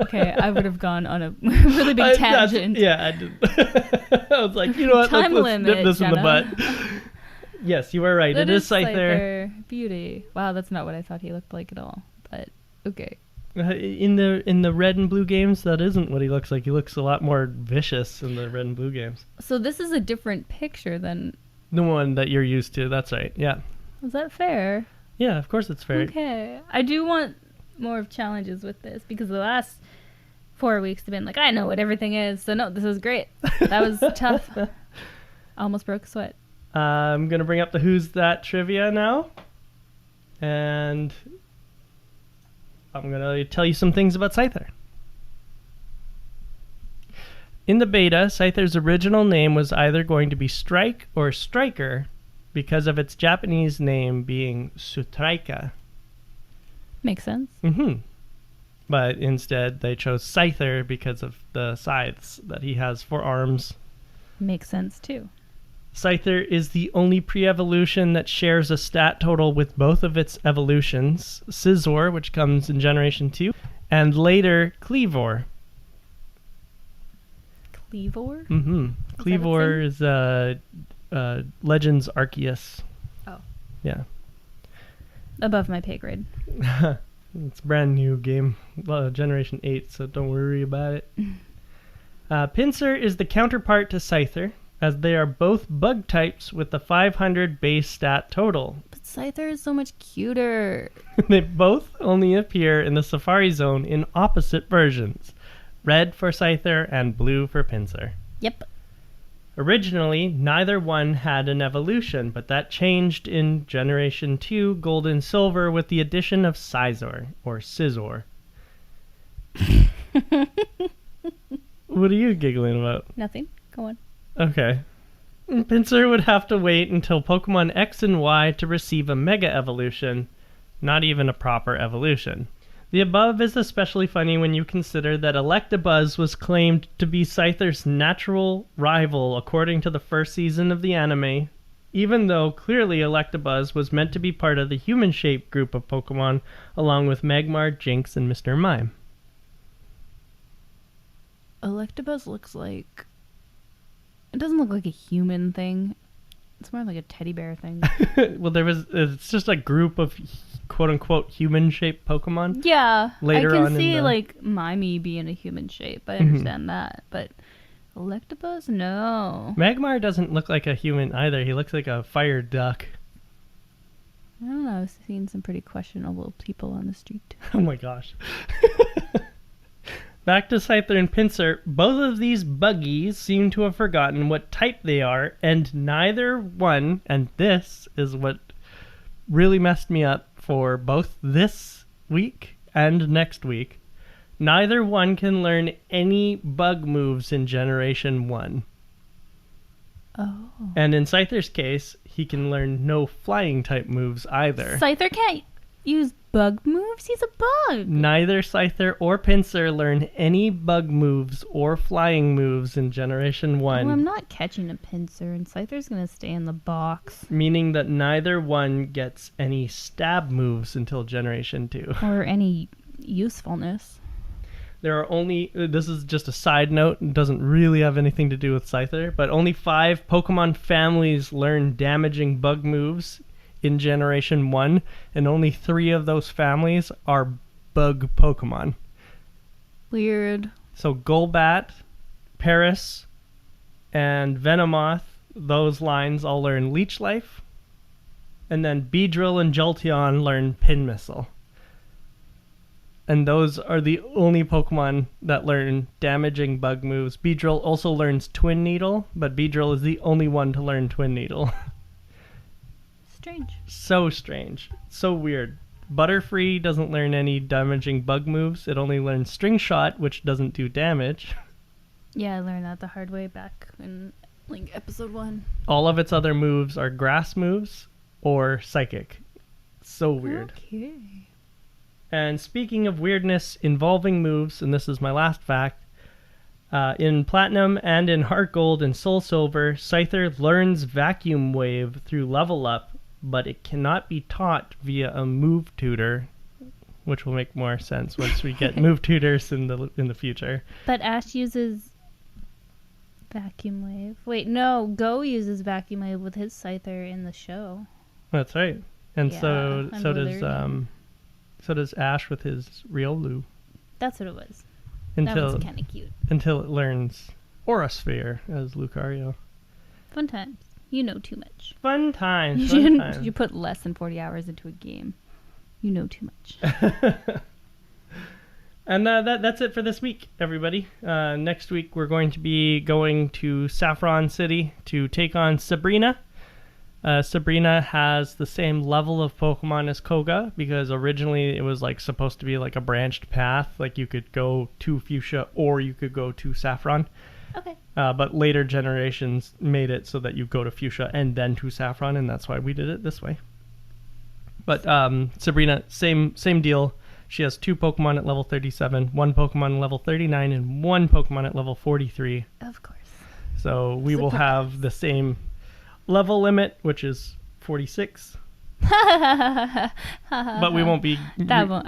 B: Okay, I would have gone on a really big tangent.
A: I did. I was like, you know what?
B: Time
A: let's
B: limit,
A: nip this
B: Jenna.
A: in the butt. Yes, you are right. It is Scyther.
B: Beauty. Wow, that's not what I thought he looked like at all. But okay.
A: In the red and blue games, that isn't what he looks like. He looks a lot more vicious in the red and blue games.
B: So this is a different picture than
A: the one that you're used to. That's right. Yeah.
B: Is that fair?
A: Yeah, of course it's fair.
B: Okay. I do want more of challenges with this, because the last 4 weeks have been like, I know what everything is. So no, this is great. That was tough. I almost broke a sweat.
A: I'm going to bring up the Who's That trivia now. And I'm going to tell you some things about Scyther. In the beta, Scyther's original name was either going to be Strike or Striker because of its Japanese name being Sutraika.
B: Makes sense.
A: But instead, they chose Scyther because of the scythes that he has for arms.
B: Makes sense, too.
A: Scyther is the only pre-evolution that shares a stat total with both of its evolutions, Scizor, which comes in Generation 2, and later Cleavor.
B: Cleavor?
A: Cleavor is Legends Arceus.
B: Oh.
A: Yeah.
B: Above my pay grade.
A: It's a brand new game, Generation 8, so don't worry about it. Pinsir is the counterpart to Scyther, as they are both bug types with the 500 base stat total.
B: But Scyther is so much cuter.
A: They both only appear in the Safari Zone in opposite versions. Red for Scyther and blue for Pinsir.
B: Yep.
A: Originally, neither one had an evolution, but that changed in Generation 2 Gold and Silver with the addition of Scizor, or Scizor. What are you giggling about?
B: Nothing. Go on.
A: Okay. Pinsir would have to wait until Pokemon X and Y to receive a Mega Evolution, not even a proper evolution. The above is especially funny when you consider that Electabuzz was claimed to be Scyther's natural rival according to the first season of the anime, even though clearly Electabuzz was meant to be part of the human-shaped group of Pokemon along with Magmar, Jynx, and Mr. Mime.
B: Electabuzz looks like... It doesn't look like a human thing. It's more like a teddy bear thing.
A: Well, it's just a group of quote-unquote human-shaped Pokemon.
B: Yeah,
A: later
B: I
A: on
B: can see
A: in the...
B: like Mimey being a human shape. I understand that, but Electabuzz, no.
A: Magmar doesn't look like a human either. He looks like a fire duck.
B: I don't know. I've seen some pretty questionable people on the street.
A: Oh my gosh. Back to Scyther and Pinsir, both of these buggies seem to have forgotten what type they are, and neither one, and this is what really messed me up for both this week and next week, neither one can learn any bug moves in Generation 1.
B: Oh.
A: And in Scyther's case, he can learn no flying type moves either.
B: Scyther can't use bug moves? He's a bug.
A: Neither Scyther or Pinsir learn any bug moves or flying moves in Generation 1.
B: Well, I'm not catching a Pinsir, and Scyther's going to stay in the box.
A: Meaning that neither one gets any stab moves until Generation 2.
B: Or any usefulness.
A: There are only, this is just a side note, and doesn't really have anything to do with Scyther, but only 5 Pokemon families learn damaging bug moves in Generation 1, and only 3 of those families are bug Pokemon.
B: Weird.
A: So Golbat, Paris, and Venomoth, those lines all learn Leech Life. And then Beedrill and Jolteon learn Pin Missile. And those are the only Pokemon that learn damaging bug moves. Beedrill also learns Twin Needle, but Beedrill is the only one to learn Twin Needle.
B: Strange.
A: So strange. So weird. Butterfree doesn't learn any damaging bug moves. It only learns String Shot, which doesn't do damage.
B: Yeah, I learned that the hard way back in episode 1.
A: All of its other moves are grass moves or psychic. So weird.
B: Okay.
A: And speaking of weirdness involving moves, and this is my last fact, in Platinum and in Heart Gold and Soul Silver, Scyther learns Vacuum Wave through Level Up, but it cannot be taught via a move tutor, which will make more sense once we get move tutors in the future.
B: But Ash uses Vacuum Wave. Wait, no, Go uses Vacuum Wave with his Scyther in the show.
A: That's right. And
B: Yeah,
A: so does Ash with his Riolu.
B: That's what it was. That
A: Until
B: was kind of cute.
A: until it learns Aura Sphere as Lucario.
B: Fun times. You know too much.
A: Fun times.
B: You
A: Fun
B: shouldn't.
A: times.
B: You put less than 40 hours into a game. You know too much.
A: And that's it for this week, everybody. Next week, we're going to be going to Saffron City to take on Sabrina. Sabrina has the same level of Pokemon as Koga, because originally it was supposed to be a branched path. You could go to Fuschia or you could go to Saffron.
B: Okay.
A: But later generations made it so that you go to Fuchsia and then to Saffron, and that's why we did it this way. But Sabrina, same deal. She has 2 Pokemon at level 37, 1 Pokemon at level 39, and 1 Pokemon at level 43.
B: Of course.
A: So we will have the same level limit, which is 46. But we won't be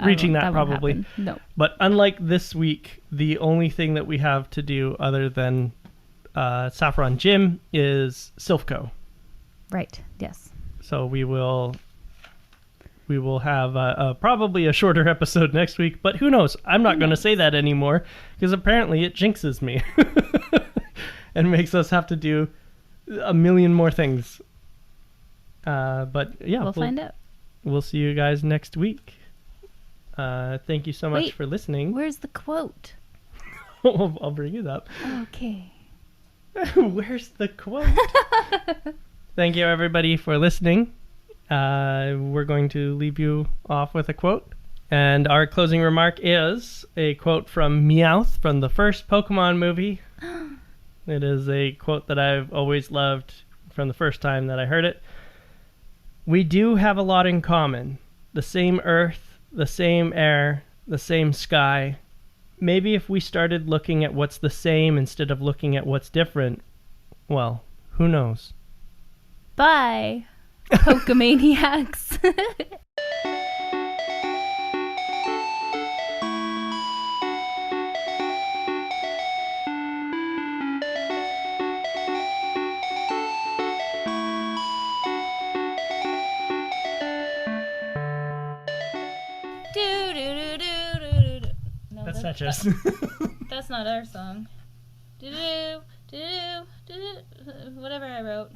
A: reaching that probably.
B: No.
A: But unlike this week, the only thing that we have to do other than Saffron Gym is Silphco.
B: Right. Yes.
A: So we will have probably a shorter episode next week, but who knows? I'm not going to say that anymore because apparently it jinxes me and makes us have to do a million more things. But yeah,
B: we'll find out.
A: We'll see you guys next week. Thank you so much for listening.
B: Where's the quote?
A: I'll bring it up.
B: Okay.
A: Where's the quote? Thank you, everybody, for listening. We're going to leave you off with a quote. And our closing remark is a quote from Meowth from the first Pokemon movie. It is a quote that I've always loved from the first time that I heard it. We do have a lot in common. The same earth, the same air, the same sky. Maybe if we started looking at what's the same instead of looking at what's different, well, who knows?
B: Bye, Pokemaniacs. No,
A: That's not just.
B: That's not our song. Whatever I wrote.